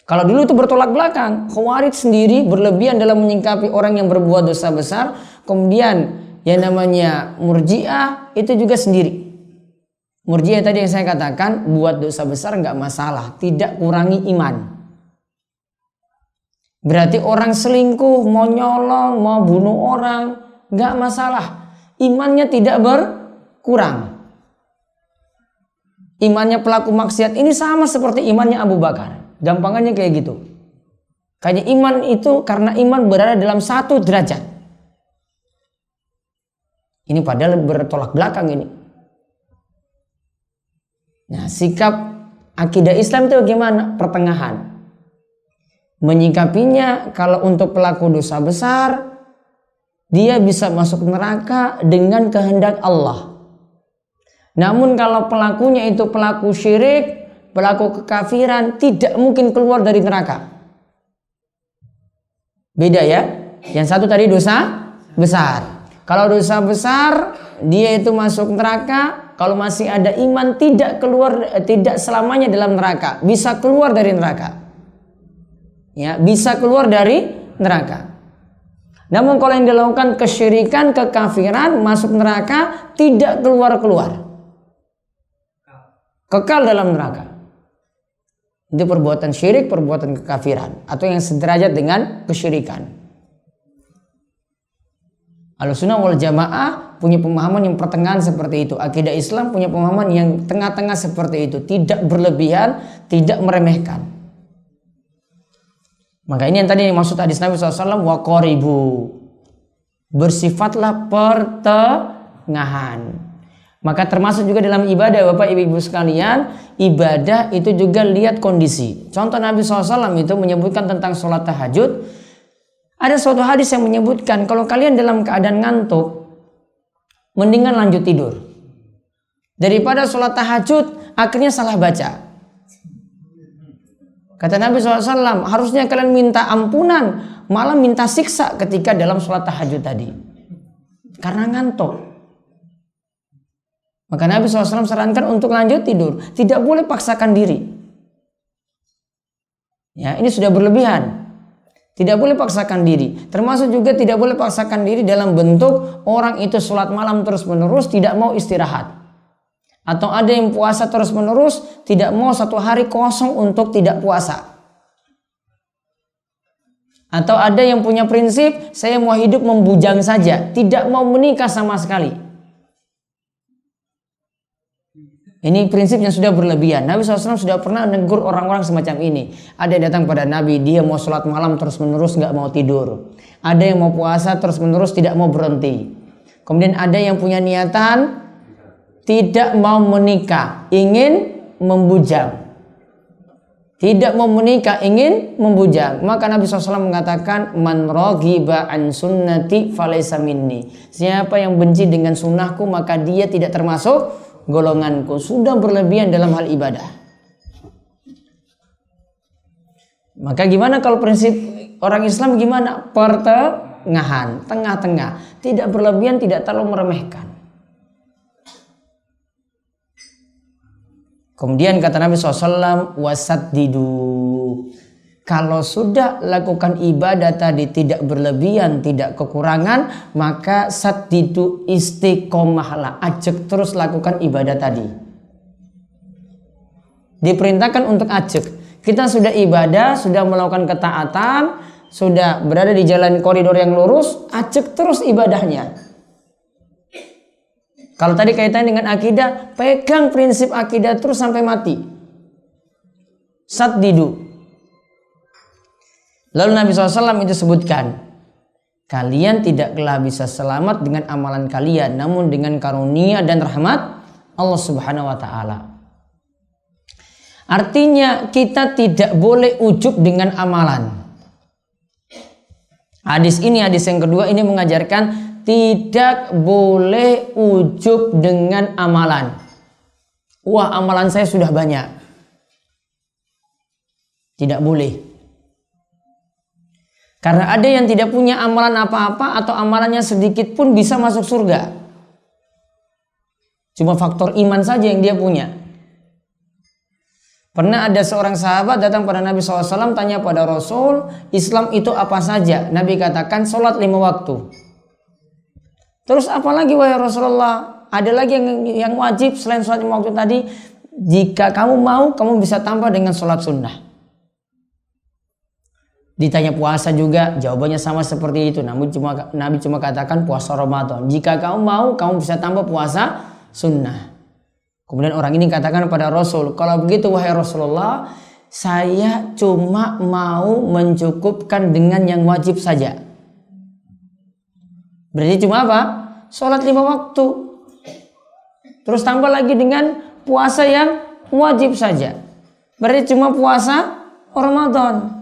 Kalau dulu itu bertolak belakang, Khawarij sendiri berlebihan dalam menyingkapi orang yang berbuat dosa besar, kemudian yang namanya Murji'ah itu juga sendiri. Murji'ah tadi yang saya katakan, buat dosa besar nggak masalah, tidak kurangi iman. Berarti orang selingkuh, mau nyolong, mau bunuh orang, nggak masalah. Imannya tidak berkurang. Imannya pelaku maksiat ini sama seperti imannya Abu Bakar. Gampangannya kayak gitu. Kayaknya iman itu karena iman berada dalam satu derajat. Ini padahal bertolak belakang ini. Nah, sikap akidah Islam itu bagaimana? Pertengahan. Menyikapinya kalau untuk pelaku dosa besar, dia bisa masuk neraka dengan kehendak Allah. Namun kalau pelakunya itu pelaku syirik, pelaku kekafiran, tidak mungkin keluar dari neraka. Beda ya. Yang satu tadi dosa besar. Kalau dosa besar, dia itu masuk neraka. Kalau masih ada iman tidak selamanya dalam neraka, bisa keluar dari neraka. Ya, bisa keluar dari neraka. Namun kalau yang dilakukan kesyirikan, kekafiran, masuk neraka, tidak keluar-keluar. Kekal dalam neraka. Itu perbuatan syirik, perbuatan kekafiran, atau yang sederajat dengan kesyirikan. Ahlussunnah wal Jamaah punya pemahaman yang pertengahan seperti itu. Akidah Islam punya pemahaman yang tengah-tengah seperti itu. Tidak berlebihan, tidak meremehkan. Maka ini yang tadi maksud hadis Nabi SAW, wa qaribu. Bersifatlah pertengahan. Maka termasuk juga dalam ibadah, Bapak Ibu sekalian, ibadah itu juga lihat kondisi. Contoh Nabi SAW itu menyebutkan tentang sholat tahajud. Ada suatu hadis yang menyebutkan kalau kalian dalam keadaan ngantuk, mendingan lanjut tidur daripada sholat tahajud akhirnya salah baca. Kata Nabi SAW, harusnya kalian minta ampunan, malah minta siksa ketika dalam sholat tahajud tadi karena ngantuk. Maka Nabi SAW sarankan untuk lanjut tidur, tidak boleh paksakan diri. Ya, ini sudah berlebihan. Tidak boleh paksakan diri. Termasuk juga tidak boleh paksakan diri dalam bentuk orang itu sholat malam terus menerus tidak mau istirahat. Atau ada yang puasa terus menerus tidak mau satu hari kosong untuk tidak puasa. Atau ada yang punya prinsip saya mau hidup membujang saja, tidak mau menikah sama sekali. Ini prinsip yang sudah berlebihan. Nabi SAW sudah pernah menegur orang-orang semacam ini. Ada yang datang pada Nabi, dia mau sholat malam terus menerus gak mau tidur. Ada yang mau puasa terus menerus tidak mau berhenti. Kemudian ada yang punya niatan tidak mau menikah, ingin membujang. Tidak mau menikah, ingin membujang. Maka Nabi SAW mengatakan, man raghiba an sunnati falaysa minni. Siapa yang benci dengan sunnahku maka dia tidak termasuk golonganku. Sudah berlebihan dalam hal ibadah. Maka gimana kalau prinsip orang Islam gimana? Pertengahan, tengah-tengah, tidak berlebihan, tidak terlalu meremehkan. Kemudian kata Nabi SAW, wasaddidu. Kalau sudah lakukan ibadah tadi tidak berlebihan, tidak kekurangan, maka saddidu, istiqomahlah, ajak terus lakukan ibadah tadi. Diperintahkan untuk ajak. Kita sudah ibadah, sudah melakukan ketaatan, sudah berada di jalan koridor yang lurus, ajak terus ibadahnya. Kalau tadi kaitannya dengan akidah, pegang prinsip akidah terus sampai mati. Saddidu. Lalu Nabi SAW itu sebutkan, Kalian tidaklah bisa selamat dengan amalan kalian, namun dengan karunia dan rahmat Allah Subhanahu wa taala. Artinya kita tidak boleh ujub dengan amalan. Hadis yang kedua ini mengajarkan tidak boleh ujub dengan amalan. Wah, amalan saya sudah banyak. Tidak boleh. Karena ada yang tidak punya amalan apa-apa atau amalannya sedikit pun bisa masuk surga. Cuma faktor iman saja yang dia punya. Pernah ada seorang sahabat datang pada Nabi SAW, tanya pada Rasul, Islam itu apa saja? Nabi katakan sholat 5 waktu. Terus apa lagi wahai Rasulullah? Ada lagi yang wajib selain sholat 5 waktu tadi? Jika kamu mau, kamu bisa tambah dengan sholat sunnah. Ditanya puasa juga, jawabannya sama seperti itu. Namun Nabi cuma katakan puasa Ramadan. Jika kamu mau, kamu bisa tambah puasa sunnah. Kemudian orang ini katakan kepada Rasul, kalau begitu wahai Rasulullah, saya cuma mau mencukupkan dengan yang wajib saja. Berarti cuma apa? Sholat 5 waktu. Terus tambah lagi dengan puasa yang wajib saja. Berarti cuma puasa Ramadan.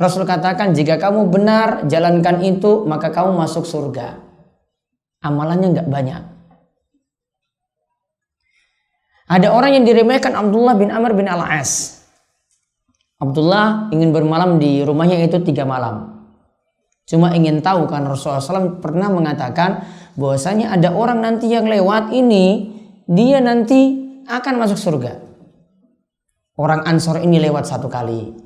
Rasul katakan, jika kamu benar jalankan itu, maka kamu masuk surga. Amalannya nggak banyak. Ada orang yang diremehkan, Abdullah bin Amr bin Al-As. Abdullah ingin bermalam di rumahnya itu 3 malam. Cuma ingin tahu kan Rasulullah SAW pernah mengatakan bahwasanya ada orang nanti yang lewat ini, dia nanti akan masuk surga. Orang Ansor ini lewat 1 kali.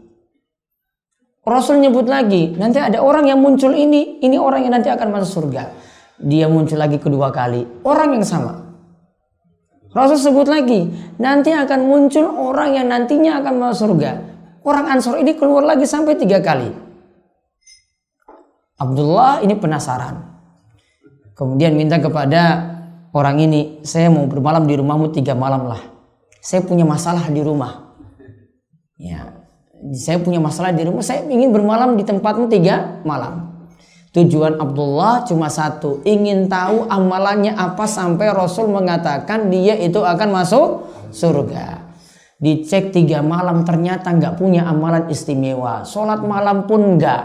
Rasul nyebut lagi, nanti ada orang yang muncul ini orang yang nanti akan masuk surga. Dia muncul lagi 2 kali, orang yang sama. Rasul sebut lagi, nanti akan muncul orang yang nantinya akan masuk surga. Orang Ansor ini keluar lagi sampai 3 kali. Abdullah ini penasaran. Kemudian minta kepada orang ini, saya mau bermalam di rumahmu 3 malam lah. Saya punya masalah di rumah. Ya. Saya punya masalah di rumah, saya ingin bermalam di tempatmu 3 malam. Tujuan Abdullah cuma satu, ingin tahu amalannya apa sampai Rasul mengatakan dia itu akan masuk surga. Dicek 3 malam ternyata nggak punya amalan istimewa, sholat malam pun nggak.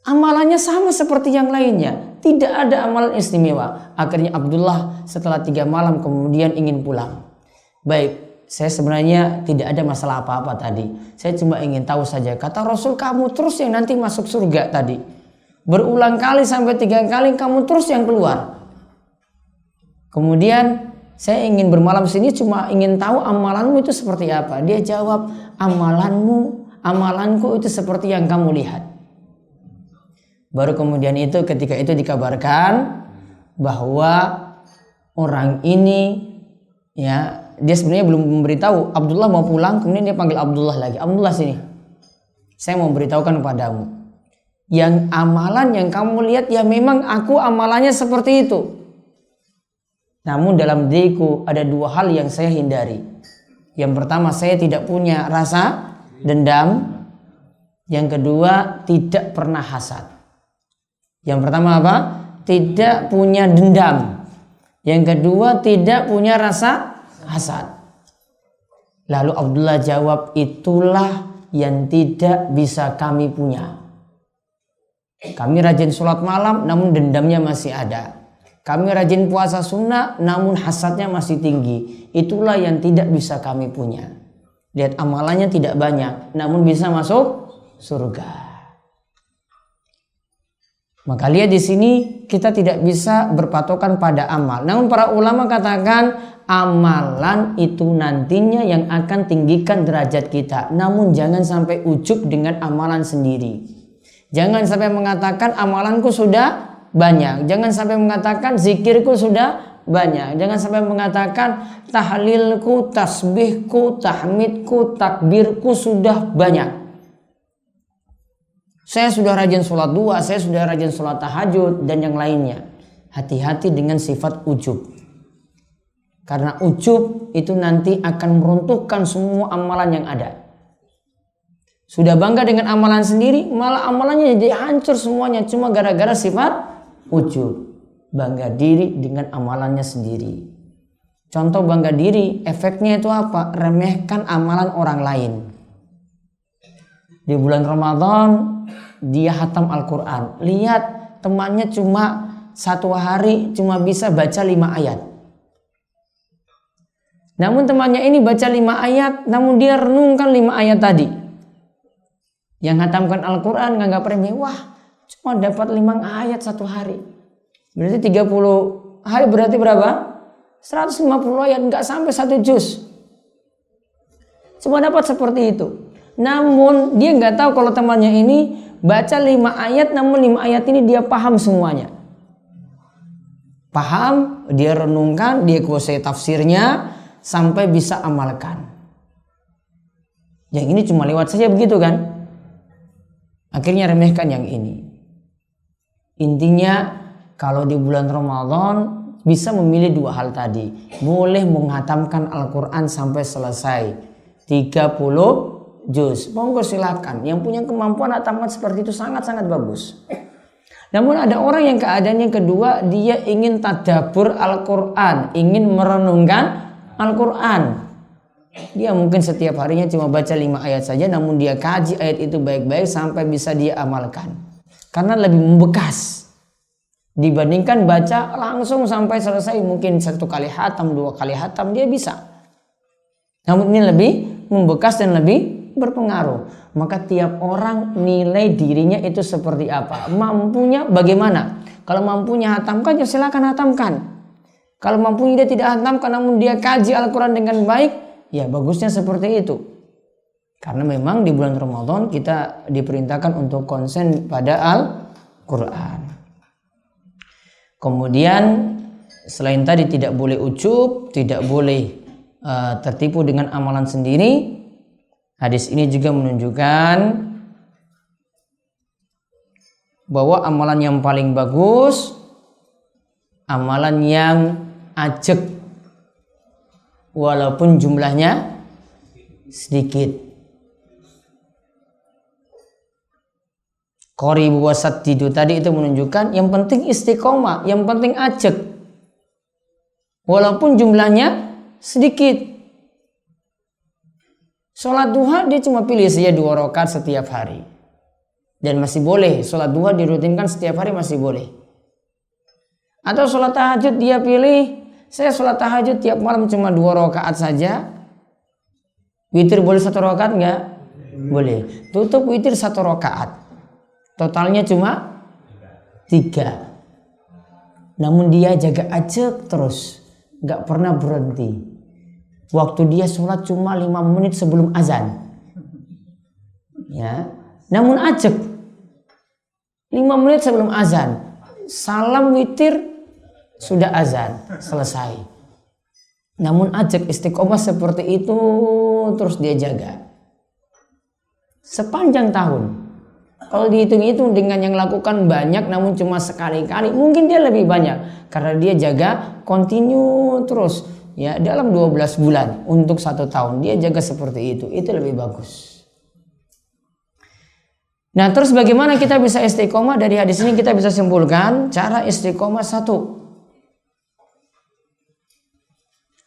Amalannya sama seperti yang lainnya, tidak ada amalan istimewa. Akhirnya Abdullah setelah 3 malam kemudian ingin pulang. Baik, saya sebenarnya tidak ada masalah apa-apa tadi. Saya cuma ingin tahu saja. Kata Rasul, kamu terus yang nanti masuk surga tadi. Berulang kali sampai 3 kali kamu terus yang keluar. Kemudian saya ingin bermalam sini cuma ingin tahu amalanmu itu seperti apa. Dia jawab, amalanku itu seperti yang kamu lihat. Baru kemudian itu ketika itu dikabarkan bahwa orang ini ya, dia sebenarnya belum memberitahu Abdullah mau pulang, kemudian dia panggil Abdullah lagi. Abdullah sini, saya mau beritahukan kepadamu, yang amalan yang kamu lihat ya memang aku amalannya seperti itu. Namun dalam diriku ada 2 hal yang saya hindari. Yang pertama, saya tidak punya rasa dendam. Yang kedua, tidak pernah hasad. Yang pertama apa? Tidak punya dendam. Yang kedua, tidak punya rasa hasad. Lalu Abdullah jawab, itulah yang tidak bisa kami punya. Kami rajin sholat malam namun dendamnya masih ada. Kami rajin puasa sunnah namun hasadnya masih tinggi. Itulah yang tidak bisa kami punya. Lihat, amalannya tidak banyak namun bisa masuk surga. Maka lihat di sini kita tidak bisa berpatokan pada amal. Namun para ulama katakan amalan itu nantinya yang akan tinggikan derajat kita. Namun jangan sampai ujub dengan amalan sendiri. Jangan sampai mengatakan amalanku sudah banyak. Jangan sampai mengatakan zikirku sudah banyak. Jangan sampai mengatakan tahlilku, tasbihku, tahmidku, takbirku sudah banyak. Saya sudah rajin sholat 2, saya sudah rajin sholat tahajud dan yang lainnya. Hati-hati dengan sifat ujub. Karena ujub itu nanti akan meruntuhkan semua amalan yang ada. Sudah bangga dengan amalan sendiri, malah amalannya jadi hancur semuanya cuma gara-gara sifat ujub. Bangga diri dengan amalannya sendiri. Contoh bangga diri, efeknya itu apa? Remehkan amalan orang lain. Di bulan Ramadan dia hatam Al-Quran. Lihat temannya cuma 1 hari cuma bisa baca 5 ayat. Namun temannya ini baca 5 ayat, namun dia renungkan 5 ayat tadi. Yang hatamkan Al-Quran nganggap remeh, wah cuma dapat 5 ayat 1 hari. Berarti 30 hari berarti berapa? 150 ayat, nggak sampai 1 juz. Cuma dapat seperti itu. Namun dia nggak tahu kalau temannya ini baca 5 ayat, namun 5 ayat ini dia paham semuanya. Paham, dia renungkan, dia kuasai tafsirnya, sampai bisa amalkan. Yang ini cuma lewat saja begitu kan? Akhirnya remehkan yang ini. Intinya kalau di bulan Ramadan bisa memilih 2 hal tadi. Boleh menghatamkan Al-Quran sampai selesai 30 juz. Monggo silakan. Yang punya kemampuan hatamkan seperti itu sangat-sangat bagus. Namun ada orang yang keadaannya kedua, dia ingin tadabbur Al-Quran, ingin merenungkan Al-Quran. Dia mungkin setiap harinya cuma baca 5 ayat saja, namun dia kaji ayat itu baik-baik sampai bisa dia amalkan. Karena lebih membekas dibandingkan baca langsung sampai selesai, mungkin 1 kali hatam, 2 kali hatam dia bisa. Namun ini lebih membekas dan lebih berpengaruh. Maka tiap orang nilai dirinya itu seperti apa, mampunya bagaimana. Kalau mampunya hatamkan ya silakan hatamkan. Kalau mampunya dia tidak hatamkan namun dia kaji Al-Quran dengan baik, ya bagusnya seperti itu. Karena memang di bulan Ramadan kita diperintahkan untuk konsen pada Al-Quran. Kemudian selain tadi tidak boleh ujub, tidak boleh tertipu dengan amalan sendiri. Hadis ini juga menunjukkan bahwa amalan yang paling bagus, amalan yang ajeg walaupun jumlahnya sedikit. Qoribu wasaddidu tadi itu menunjukkan yang penting istiqomah, yang penting ajeg walaupun jumlahnya sedikit. Sholat duha dia cuma pilih saja 2 rakaat setiap hari. Dan masih boleh, sholat duha dirutinkan setiap hari masih boleh. Atau sholat tahajud dia pilih, saya sholat tahajud tiap malam cuma 2 rakaat saja. Witir boleh 1 rakaat enggak? Boleh. Tutup witir 1 rakaat. Totalnya cuma 3. Namun dia jaga ajak terus, enggak pernah berhenti. Waktu dia sholat cuma 5 menit sebelum azan. Ya, namun ajak 5 menit sebelum azan. Salam witir sudah azan selesai. Namun ajak istiqomah seperti itu terus dia jaga sepanjang tahun. Kalau dihitung-hitung dengan yang lakukan banyak namun cuma sekali-kali, mungkin dia lebih banyak karena dia jaga continue terus. Ya, dalam 12 bulan untuk 1 tahun dia jaga seperti itu lebih bagus. Nah, terus bagaimana kita bisa istiqomah? Dari hadis ini kita bisa simpulkan cara istiqomah 1,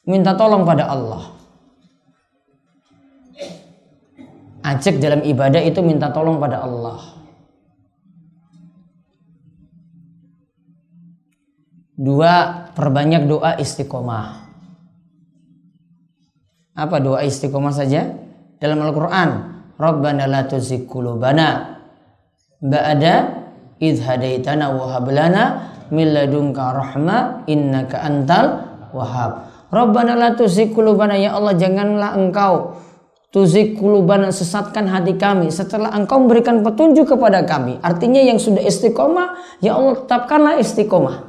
minta tolong pada Allah. Ajak dalam ibadah itu minta tolong pada Allah. 2, perbanyak doa istiqomah. Apa doa istiqomah saja? Dalam Al-Quran, Rabbana la tuzigh qulubana ba'da idh hadaitana wa hab lana min ladunka rahmah innaka antal wahhab. Rabbana la tuzigh qulubana, ya Allah janganlah engkau tuzigh qulubana, sesatkan hati kami setelah engkau memberikan petunjuk kepada kami. Artinya yang sudah istiqomah, ya Allah tetapkanlah istiqomah.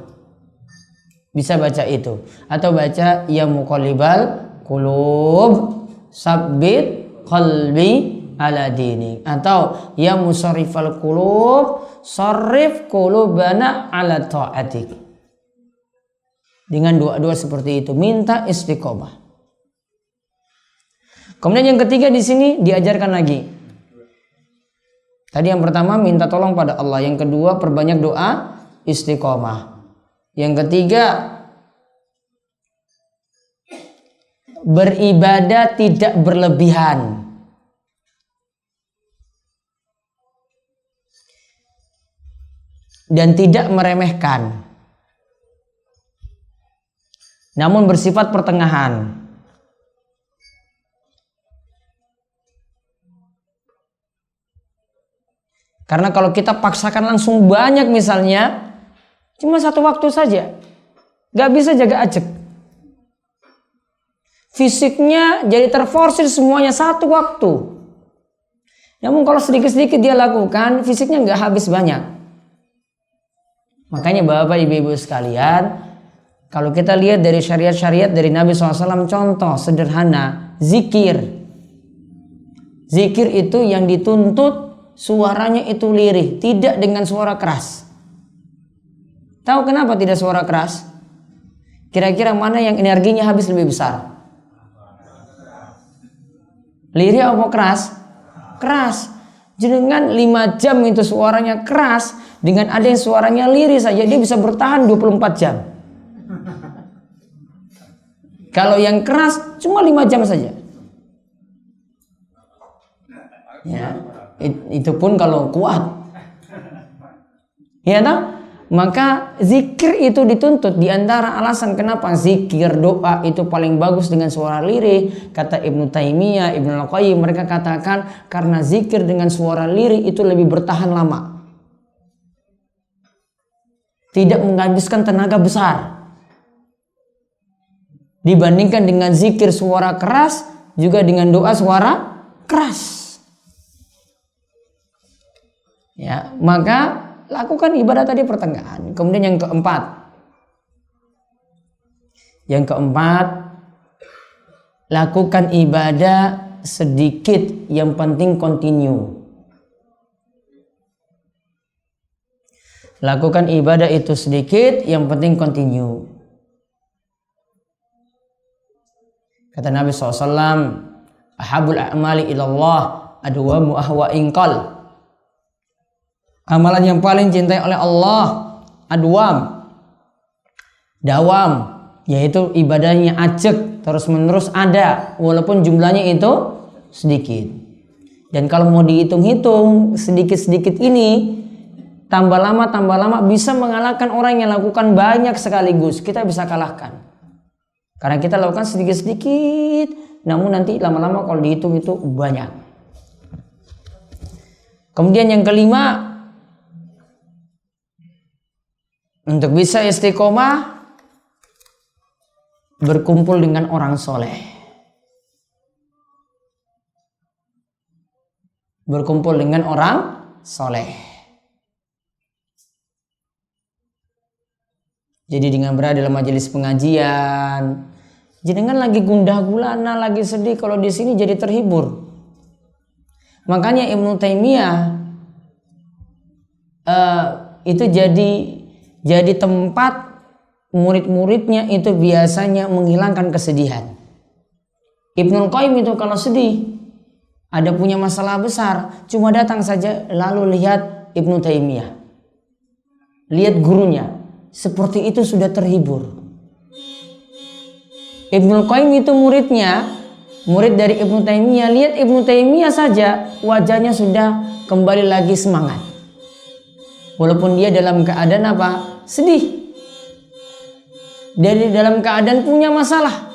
Bisa baca itu. Atau baca ya muqallibal qulub sabbit qalbi ala dini. Atau ya musarrifal qulub sarrif qulubana ala ta'atik. Dengan doa-doa seperti itu minta istiqomah. Kemudian yang ketiga di sini diajarkan lagi Tadi yang pertama minta tolong pada Allah, yang kedua perbanyak doa istiqomah, yang ketiga beribadah tidak berlebihan. Dan tidak meremehkan, namun bersifat pertengahan. Karena kalau kita paksakan langsung banyak, misalnya cuma satu waktu saja, gak bisa jaga ajak. Fisiknya jadi terforsir semuanya satu waktu. Namun kalau sedikit-sedikit dia lakukan, fisiknya gak habis banyak. Makanya Bapak Ibu sekalian, kalau kita lihat dari syariat-syariat dari Nabi SAW, contoh sederhana, zikir. Zikir itu yang dituntut suaranya itu lirih, tidak dengan suara keras. Tahu kenapa tidak suara keras? Kira-kira mana yang energinya habis lebih besar? Lirih apa keras? Keras. Dengan 5 jam itu suaranya keras, dengan ada yang suaranya lirih saja dia bisa bertahan 24 jam. Kalau yang keras cuma 5 jam saja. Ya, itu pun kalau kuat. Ya toh? Maka zikir itu dituntut. Di antara alasan kenapa zikir doa itu paling bagus dengan suara lirih, kata Ibnu Taimiyah, Ibnu Al-Qayyim, mereka katakan karena zikir dengan suara lirih itu lebih bertahan lama, tidak menghabiskan tenaga besar dibandingkan dengan zikir suara keras juga dengan doa suara keras. Ya, maka lakukan ibadah tadi pertengahan. Kemudian yang keempat, lakukan ibadah sedikit, yang penting continue. Lakukan ibadah itu sedikit, yang penting continue. Kata Nabi SAW, ahabul a'mali ilallah adwamu ahwa inqal. Amalan yang paling cintai oleh Allah, adwam, dawam, yaitu ibadahnya ajak, terus menerus ada, walaupun jumlahnya itu sedikit. Dan kalau mau dihitung-hitung sedikit-sedikit ini, tambah lama bisa mengalahkan orang yang lakukan banyak sekaligus. Kita bisa kalahkan, karena kita lakukan sedikit-sedikit, namun nanti lama-lama kalau dihitung itu banyak. Kemudian yang kelima, untuk bisa istiqomah, berkumpul dengan orang soleh. Berkumpul dengan orang soleh. Jadi dengan berada dalam majelis pengajian, jenengan lagi gundah gulana, lagi sedih, kalau di sini jadi terhibur. Makanya Ibnu Taimiyah itu jadi tempat murid-muridnya itu biasanya menghilangkan kesedihan. Ibnul Qayyim itu kalau sedih, ada punya masalah besar, cuma datang saja lalu lihat Ibnu Taimiyah, lihat gurunya, seperti itu sudah terhibur. Ibnul Qayyim itu murid dari Ibnu Taimiyah, lihat Ibnu Taimiyah saja wajahnya sudah kembali lagi semangat. Walaupun dia dalam keadaan apa? Sedih. Dari dalam keadaan punya masalah.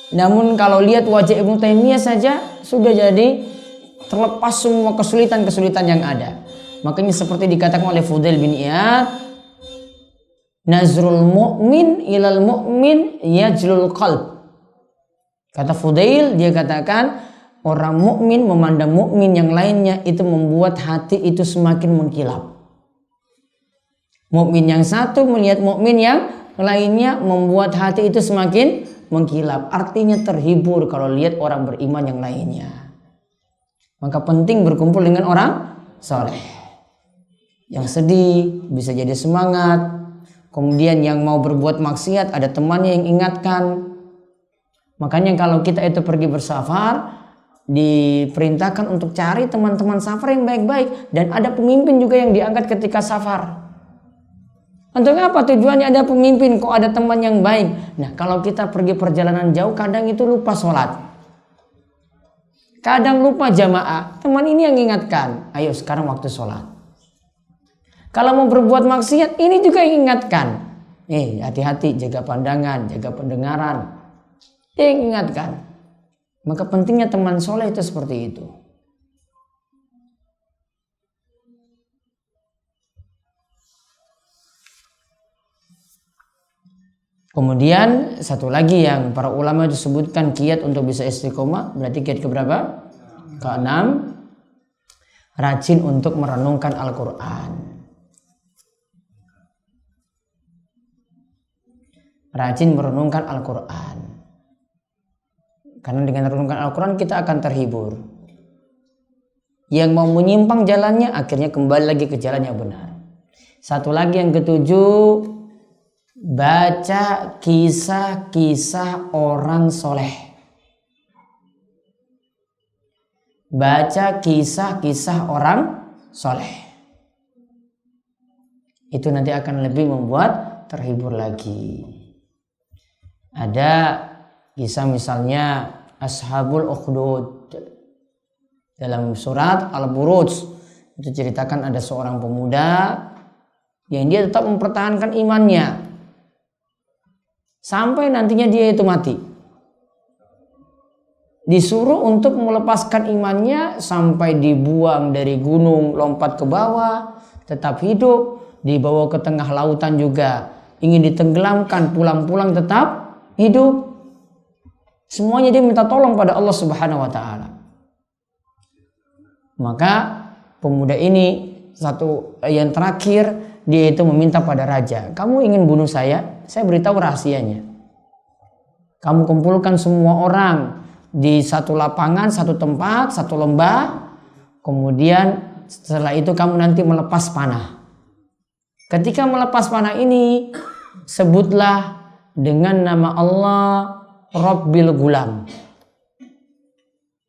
Namun kalau lihat wajah Ibnu Taimiyah saja sudah jadi terlepas semua kesulitan-kesulitan yang ada. Makanya seperti dikatakan oleh Fudail bin Iyad, nazrul mu'min ilal mu'min yajlul qalb. Kata Fudail, dia katakan orang mukmin memandang mukmin yang lainnya itu membuat hati itu semakin mengkilap. Mukmin yang satu melihat mukmin yang lainnya membuat hati itu semakin mengkilap. Artinya terhibur kalau lihat orang beriman yang lainnya. Maka penting berkumpul dengan orang soleh. Yang sedih bisa jadi semangat. Kemudian yang mau berbuat maksiat ada temannya yang ingatkan. Makanya kalau kita itu pergi bersafar, diperintahkan untuk cari teman-teman safar yang baik-baik, dan ada pemimpin juga yang diangkat ketika safar. Untuk apa tujuannya ada pemimpin kok ada teman yang baik? Nah, kalau kita pergi perjalanan jauh kadang itu lupa sholat, kadang lupa jamaah, teman ini yang ingatkan, ayo sekarang waktu sholat. Kalau mau berbuat maksiat ini juga yang ingatkan, hati-hati, jaga pandangan, jaga pendengaran, yang ingatkan. Maka pentingnya teman soleh itu seperti itu. Kemudian satu lagi yang para ulama disebutkan kiat untuk bisa istiqomah, berarti kiat keberapa? Keenam, rajin untuk merenungkan Al-Quran. Rajin merenungkan Al-Quran. Karena dengan merenungkan Al-Quran kita akan terhibur. Yang mau menyimpang jalannya akhirnya kembali lagi ke jalan yang benar. Satu lagi yang ketujuh, baca kisah-kisah orang soleh. Baca kisah-kisah orang soleh. Itu nanti akan lebih membuat terhibur lagi. Ada kisah misalnya Ashabul Ukhdud dalam surat Al-Buruj. Itu ceritakan ada seorang pemuda yang dia tetap mempertahankan imannya sampai nantinya dia itu mati. Disuruh untuk melepaskan imannya sampai dibuang dari gunung, lompat ke bawah, tetap hidup, dibawa ke tengah lautan juga, ingin ditenggelamkan, pulang-pulang tetap hidup. Semuanya dia minta tolong pada Allah Subhanahu wa taala. Maka pemuda ini satu yang terakhir dia itu meminta pada raja, "Kamu ingin bunuh saya beritahu rahasianya. Kamu kumpulkan semua orang di satu lapangan, satu tempat, satu lembah. Kemudian setelah itu kamu nanti melepas panah. Ketika melepas panah ini, sebutlah dengan nama Allah Rabbil Gulam.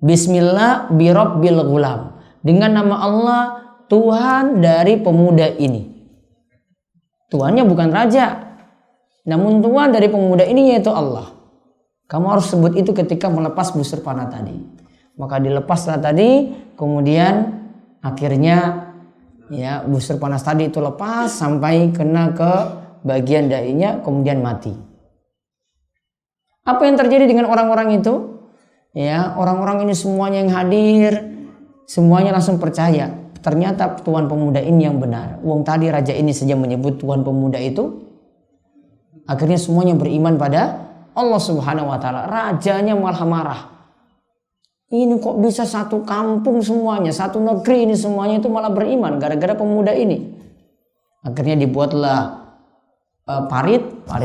Bismillah birabbil gulam. Dengan nama Allah Tuhan dari pemuda ini." Tuhannya bukan raja, namun Tuhan dari pemuda ini yaitu Allah. Kamu harus sebut itu ketika melepas busur panah tadi. Maka dilepaslah tadi, kemudian akhirnya ya busur panas tadi itu lepas sampai kena ke bagian dahinya, kemudian mati. Apa yang terjadi dengan orang-orang itu? Ya, orang-orang ini semuanya yang hadir, semuanya langsung percaya. Ternyata tuan pemuda ini yang benar. Wong tadi raja ini saja menyebut tuan pemuda itu. Akhirnya semuanya beriman pada Allah Subhanahu wa taala. Rajanya malah marah. Ini kok bisa satu kampung semuanya, satu negeri ini semuanya itu malah beriman gara-gara pemuda ini. Akhirnya dibuatlah parit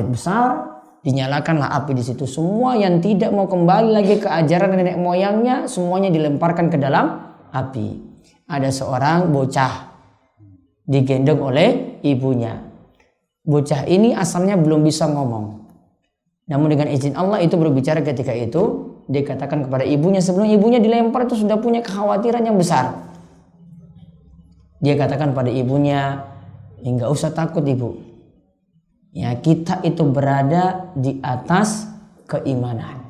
besar, dinyalakanlah api di situ. Semua yang tidak mau kembali lagi ke ajaran nenek moyangnya semuanya dilemparkan ke dalam api. Ada seorang bocah digendong oleh ibunya. Bocah ini asalnya belum bisa ngomong, namun dengan izin Allah itu berbicara. Ketika itu dia katakan kepada ibunya, sebelum ibunya dilempar itu sudah punya kekhawatiran yang besar. Dia katakan pada ibunya, "Enggak usah takut ibu. Ya, kita itu berada di atas keimanan.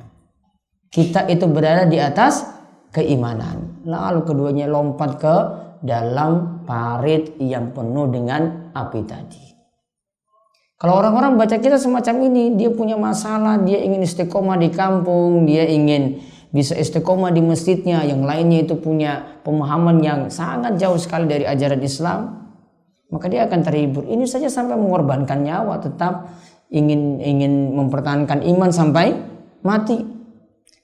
Kita itu berada di atas keimanan." Lalu keduanya lompat ke dalam parit yang penuh dengan api tadi. Kalau orang-orang baca kita semacam ini, dia punya masalah, dia ingin istiqomah di kampung, dia ingin bisa istiqomah di masjidnya, yang lainnya itu punya pemahaman yang sangat jauh sekali dari ajaran Islam, maka dia akan terhibur. Ini saja sampai mengorbankan nyawa, tetap ingin mempertahankan iman sampai mati.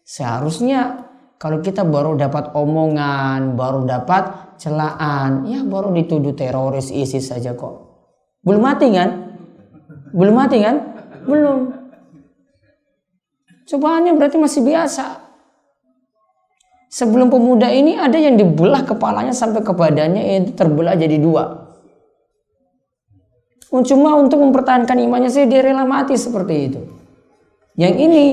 Seharusnya kalau kita baru dapat omongan, baru dapat celaan, ya baru dituduh teroris ISIS saja kok. Belum mati kan? Belum mati kan? Belum. Cobaannya berarti masih biasa. Sebelum pemuda ini ada yang dibelah kepalanya sampai ke badannya itu terbelah jadi dua. Cuma untuk mempertahankan imannya dia rela mati seperti itu. Yang ini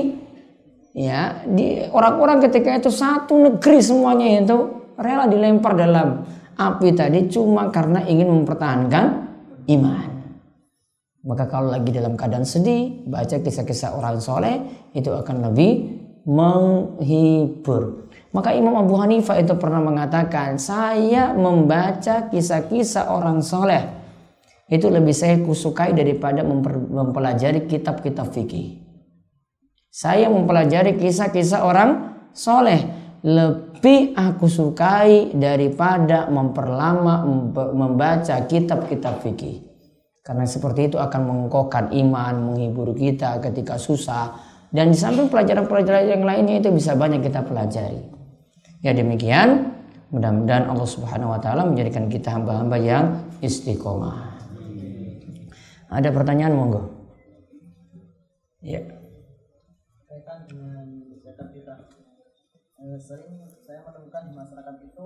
Ya, di orang-orang ketika itu satu negeri semuanya itu rela dilempar dalam api tadi cuma karena ingin mempertahankan iman. Maka kalau lagi dalam keadaan sedih, baca kisah-kisah orang soleh itu akan lebih menghibur. Maka Imam Abu Hanifah itu pernah mengatakan, saya membaca kisah-kisah orang soleh itu lebih saya kusukai daripada mempelajari kitab-kitab fikih. Saya mempelajari kisah-kisah orang soleh lebih aku sukai daripada memperlama membaca kitab-kitab fikih. Karena seperti itu akan mengokohkan iman, menghibur kita ketika susah. Dan di samping pelajaran-pelajaran yang lainnya itu bisa banyak kita pelajari. Ya demikian, mudah-mudahan Allah Subhanahu wa taala menjadikan kita hamba-hamba yang istiqomah. Ada pertanyaan monggo? Ya. Kaitan dengan zakat kita, sering saya menemukan di masyarakat itu,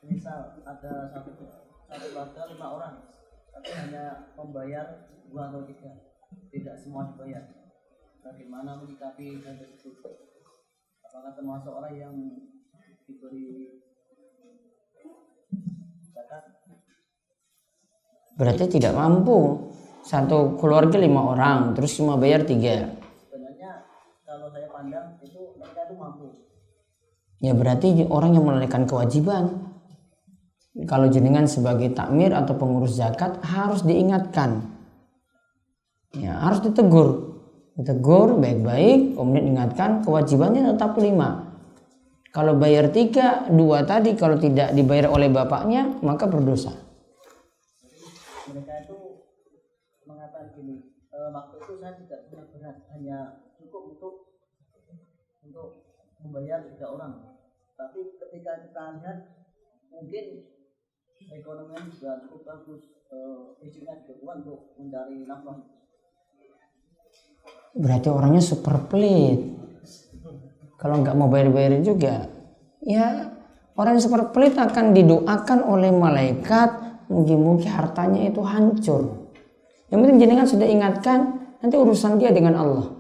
misal ada satu keluarga 5 orang, tapi hanya membayar 2 atau 3, tidak semua dibayar. Bagaimana menyikapi hal tersebut? Apakah termasuk orang yang diberi zakat? Berarti tidak mampu. Satu keluarga 5 orang, terus cuma bayar 3. Kalau saya pandang itu mereka itu mampu. Ya berarti orang yang menunaikan kewajiban. Kalau jenengan sebagai takmir atau pengurus zakat harus diingatkan. Ya harus ditegur baik-baik, kemudian ingatkan kewajibannya tetap 5. Kalau bayar 3, 2 tadi kalau tidak dibayar oleh bapaknya maka berdosa. Mereka itu mengatakan gini, waktu itu saya tidak punya berat, hanya cukup untuk membayar 3 orang. Tapi ketika kita lihat mungkin ekonominya juga cukup bagus, fisiknya juga kuat untuk mencari nafkah. Berarti orangnya super pelit. Kalau nggak mau bayar-bayarin juga, ya orang yang super pelit akan didoakan oleh malaikat, mungkin hartanya itu hancur. Yang penting jenengan sudah ingatkan, nanti urusan dia dengan Allah.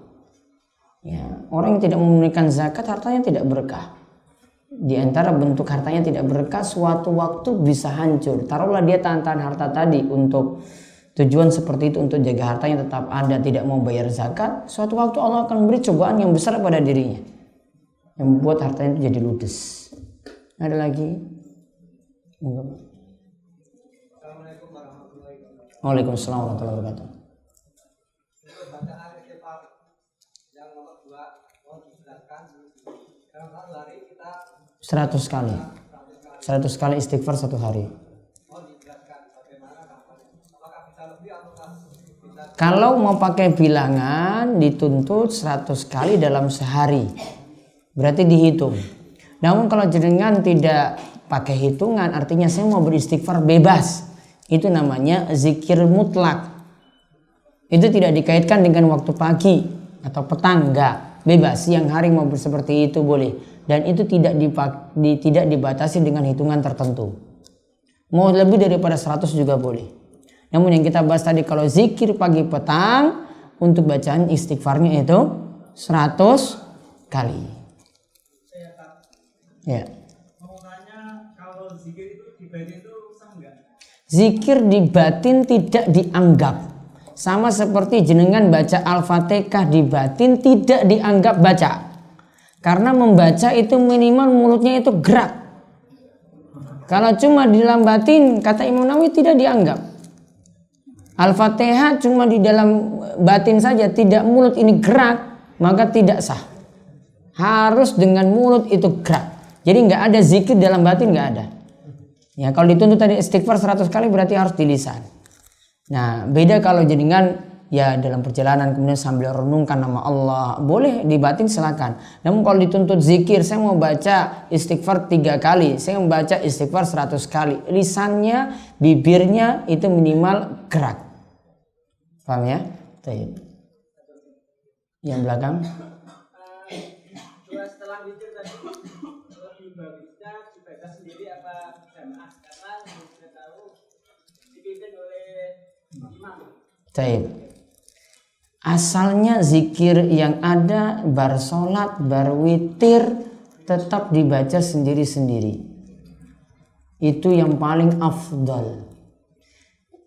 Ya, orang yang tidak menunaikan zakat hartanya tidak berkah. Di antara bentuk hartanya tidak berkah, suatu waktu bisa hancur. Taruhlah dia tahan harta tadi untuk tujuan seperti itu, untuk jaga hartanya tetap ada, tidak mau bayar zakat. Suatu waktu Allah akan memberi cobaan yang besar pada dirinya, yang membuat hartanya itu jadi ludes. Ada lagi? Assalamualaikum warahmatullahi wabarakatuh. Waalaikumsalam warahmatullahi wabarakatuh. Yang nomor 2 mau dijelaskan dalam 1 hari kita 100 kali. 100 kali istighfar 1 hari. Mau dijelaskan bagaimana kampanye? Apakah bisa lebih atau bisa? Kalau mau pakai bilangan dituntut 100 kali dalam sehari. Berarti dihitung. Namun kalau jenengan tidak pakai hitungan, artinya saya mau beristighfar bebas. Itu namanya zikir mutlak. Itu tidak dikaitkan dengan waktu pagi atau petang, enggak. Bebas, siang hari mau seperti itu boleh. Dan itu tidak dibatasi dengan hitungan tertentu. Mau lebih daripada 100 juga boleh. Namun yang kita bahas tadi, kalau zikir pagi petang, untuk bacaan istighfarnya itu 100 kali. Ya. Mau tanya, kalau zikir itu di batin itu sah enggak? Zikir di batin tidak dianggap. Sama seperti jenengan baca Al-Fatihah di batin tidak dianggap baca. Karena membaca itu minimal mulutnya itu gerak. Kalau cuma di dalam batin, kata Imam Nawawi tidak dianggap. Al-Fatihah cuma di dalam batin saja, tidak mulut ini gerak, maka tidak sah. Harus dengan mulut itu gerak. Jadi nggak ada zikir dalam batin, nggak ada. Ya kalau dituntut tadi istighfar 100 kali berarti harus di lisan. Nah beda kalau jenengan ya dalam perjalanan kemudian sambil renungkan nama Allah, boleh di batin silakan. Namun kalau dituntut zikir, saya mau baca istighfar 3 kali, saya mau baca istighfar 100 kali, lisannya, bibirnya itu minimal gerak. Paham ya? Baik. Yang belakang. Setelah zikir tadi lebih bagusnya dibaca sendiri apa jamaah? Karena yang saya tahu dipimpin oleh imam. Baik. asalnya zikir yang ada bar sholat, bar witir tetap dibaca sendiri-sendiri. Itu yang paling afdal.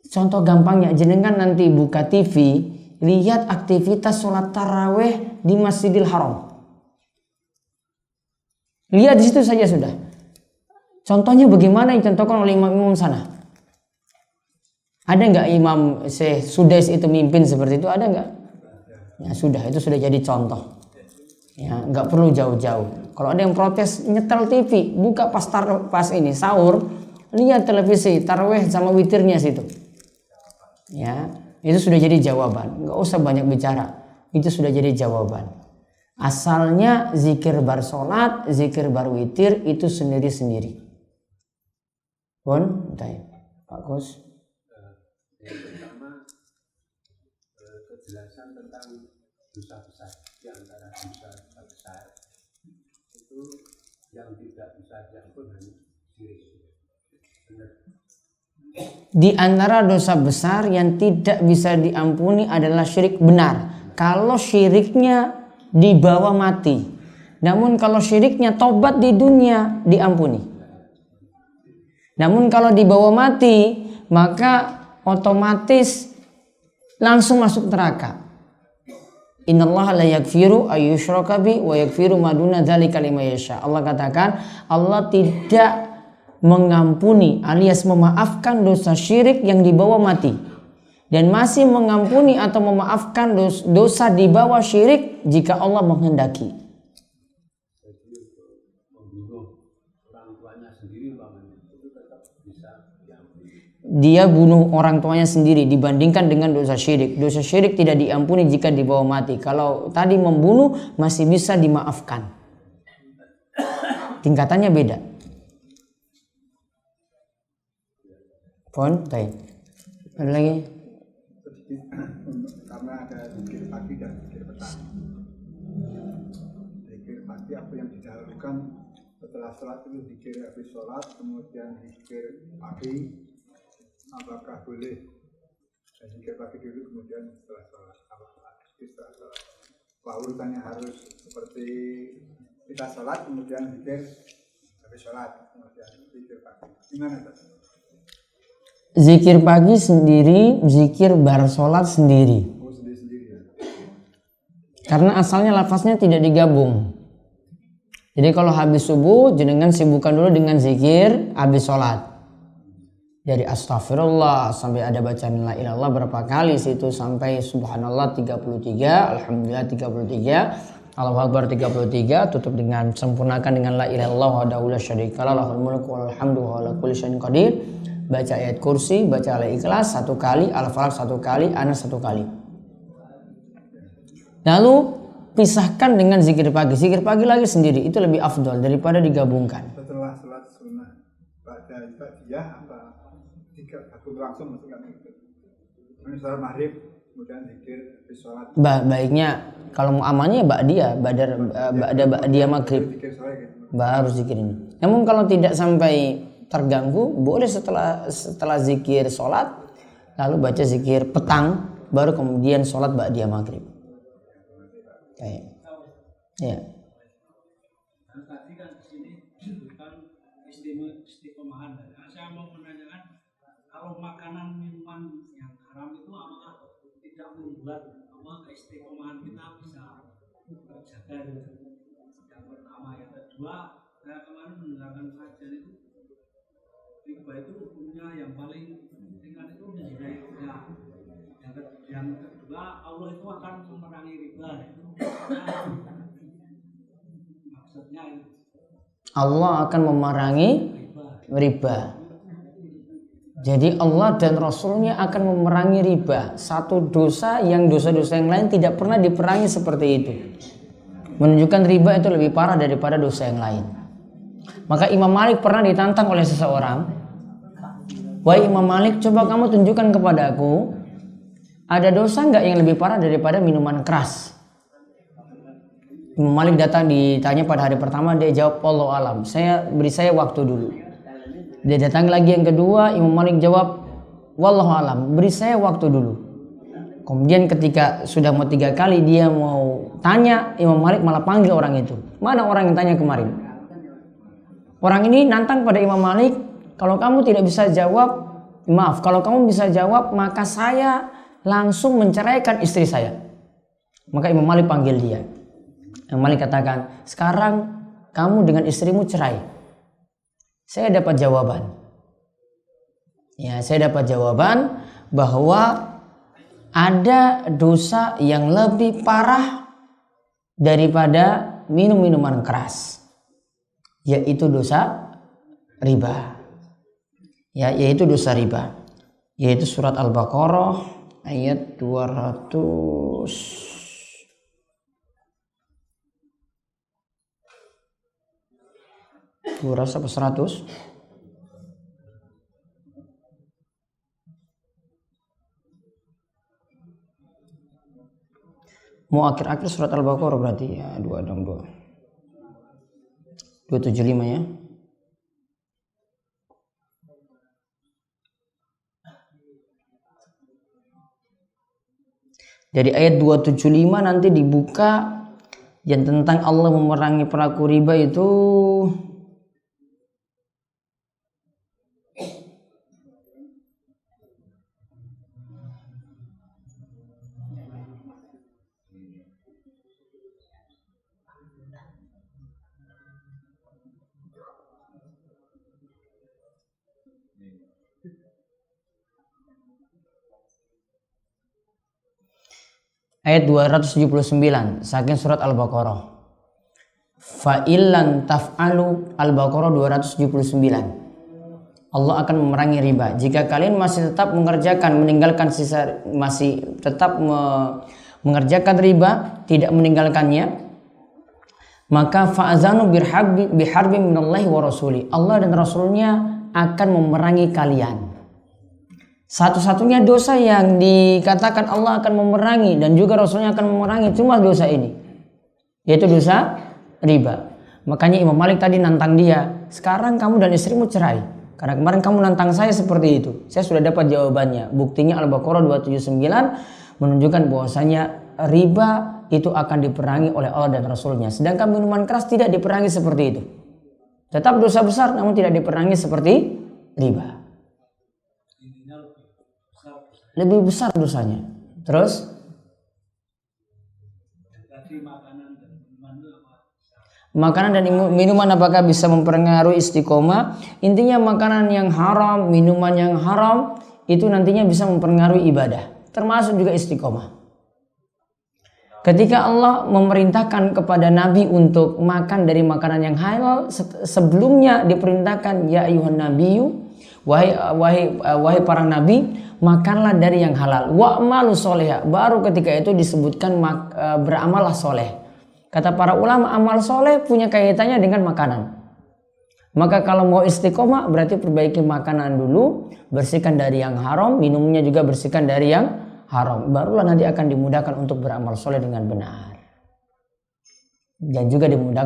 Contoh gampangnya, jenengan nanti buka TV, lihat aktivitas sholat taraweh di Masjidil Haram. Lihat di situ saja sudah. Contohnya bagaimana yang dicontohkan oleh imam-imam sana? Ada nggak Imam Syekh Sudais itu mimpin seperti itu? Ada nggak? Ya sudah, itu sudah jadi contoh. Ya, nggak perlu jauh-jauh. Kalau ada yang protes nyetel TV, buka pas ini sahur, lihat televisi taraweh sama witirnya situ. Ya, itu sudah jadi jawaban. Nggak usah banyak bicara. Itu sudah jadi jawaban. Asalnya zikir bar sholat, zikir bar witir itu sendiri-sendiri. Pun, Pak Kus. Yang pertama, kejelasan tentang dosa besar. Di antara dosa besar itu yang tidak bisa diampun hanya syirik. Benar. Di antara dosa besar yang tidak bisa diampuni adalah syirik, benar. Kalau syiriknya dibawa mati. Namun kalau syiriknya tobat di dunia diampuni. Namun kalau dibawa mati maka otomatis langsung masuk neraka. Innallaha la yaghfiru ayyushraka bi wa yaghfiru ma duna dzalika liman yasha. Allah katakan Allah tidak mengampuni alias memaafkan dosa syirik yang dibawa mati, dan masih mengampuni atau memaafkan dosa di bawah syirik jika Allah menghendaki. Jadi membunuh orang tuanya sendiri itu tetap bisa diampuni. Dia bunuh orang tuanya sendiri dibandingkan dengan dosa syirik. Dosa syirik tidak diampuni jika dibawa mati. Kalau tadi membunuh masih bisa dimaafkan. Tingkatannya beda. Pon, ada lagi? Karena ada zikir pagi dan zikir petang. Zikir pagi apa yang didahulukan setelah sholat itu zikir habis sholat, kemudian zikir pagi. Apakah boleh zikir pagi dulu kemudian setelah sholat? Setelah sholat. Bahwa urutannya harus seperti kita sholat kemudian zikir habis sholat, kemudian zikir pagi. Gimana Pak? Zikir pagi sendiri, zikir bar sholat sendiri. Oh, sendiri-sendiri ya. Karena asalnya lafaznya tidak digabung. Jadi kalau habis subuh, jenengan sibukkan dulu dengan zikir habis sholat. Dari astagfirullah sampai ada bacaan la ilaha illallah berapa kali situ, sampai subhanallah 33, alhamdulillah 33, Allahu akbar 33, tutup dengan sempurnakan dengan la ilaha illallah wahdahu la syarikalah lahul mulku wal hamdu wa ala kulli syai'in qadir. Baca ayat kursi, baca al-ikhlas 1 kali, al-falaq 1 kali, anas 1 kali. Lalu pisahkan dengan zikir pagi. Zikir pagi lagi sendiri, itu lebih afdol daripada digabungkan. Setelah sholat sunnah, baca ibadiyah apa aku langsung masukkan itu. Sholat maghrib, kemudian zikir habis sholat. Baiknya kalau mau amannya ba'diyah, ba'diyah maghrib. Zikir sore gitu. Baru zikir ini. Namun kalau tidak sampai terganggu, boleh setelah zikir sholat lalu baca zikir petang, baru kemudian sholat ba'diyah maghrib. Baik. Ya. Tadi kan di sini disebutkan istiqomahan. Saya mau menanyakan, kalau makanan minuman yang haram itu apakah tidak membuat keistiqomahan kita bisa terjaga? Yang pertama, yang kedua, saya kemarin mendengarkan kajian itu, riba itu hukumnya yang paling ringan itu menjadi riba. Yang kedua, Allah itu akan memerangi riba. Maksudnya itu. Allah akan memerangi riba. Jadi Allah dan Rasulnya akan memerangi riba. Satu dosa yang dosa-dosa yang lain tidak pernah diperangi seperti itu. Menunjukkan riba itu lebih parah daripada dosa yang lain. Maka Imam Malik pernah ditantang oleh seseorang. Wahai Imam Malik, coba kamu tunjukkan kepada aku, ada dosa nggak yang lebih parah daripada minuman keras? Imam Malik datang ditanya pada hari pertama, dia jawab wallahu alam. Beri saya waktu dulu. Dia datang lagi yang kedua, Imam Malik jawab wallahu alam. Beri saya waktu dulu. Kemudian ketika sudah mau 3 kali dia mau tanya, Imam Malik malah panggil orang itu. Mana orang yang tanya kemarin? Orang ini nantang pada Imam Malik, kalau kamu tidak bisa jawab, maaf, kalau kamu bisa jawab maka saya langsung menceraikan istri saya. Maka Imam Malik panggil dia. Imam Malik katakan, sekarang kamu dengan istrimu cerai. Saya dapat jawaban. Ya, saya dapat jawaban bahwa ada dosa yang lebih parah daripada minum minuman keras, yaitu dosa riba. Ya, yaitu dosa riba. Yaitu surat Al-Baqarah ayat 200 apa 100? Mau akhir-akhir surat Al-Baqarah berarti ya 275 ya. Jadi ayat 275 nanti dibuka yang tentang Allah memerangi pelaku riba itu ayat 279 saking surat Al-Baqarah. Fa'illan taf'alu, Al-Baqarah 279. Allah akan memerangi riba. Jika kalian masih tetap mengerjakan mengerjakan riba, tidak meninggalkannya, maka fa'azanu biharbi minallahi wa rasuli. Allah dan Rasulnya akan memerangi kalian. Satu-satunya dosa yang dikatakan Allah akan memerangi dan juga Rasulnya akan memerangi cuma dosa ini, yaitu dosa riba. Makanya Imam Malik tadi nantang dia, sekarang kamu dan istrimu cerai karena kemarin kamu nantang saya seperti itu. Saya sudah dapat jawabannya. Buktinya Al-Baqarah 279 menunjukkan bahwasanya riba itu akan diperangi oleh Allah dan Rasulnya, sedangkan minuman keras tidak diperangi seperti itu. Tetap dosa besar namun tidak diperangi seperti riba. Lebih besar dosanya. Terus makanan dan minuman apakah bisa mempengaruhi istiqomah? Intinya makanan yang haram, minuman yang haram itu nantinya bisa mempengaruhi ibadah, termasuk juga istiqomah. Ketika Allah memerintahkan kepada Nabi untuk makan dari makanan yang halal, sebelumnya diperintahkan ya ayuhan nabiyyu, wahai para nabi, makanlah dari yang halal. Wa'malu sholeha. Baru ketika itu disebutkan beramallah soleh. Kata para ulama, amal soleh punya kaitannya dengan makanan. Maka kalau mau istiqomah berarti perbaiki makanan dulu, bersihkan dari yang haram, minumnya juga bersihkan dari yang haram. Barulah nanti akan dimudahkan untuk beramal soleh dengan benar. Dan juga dimudahkan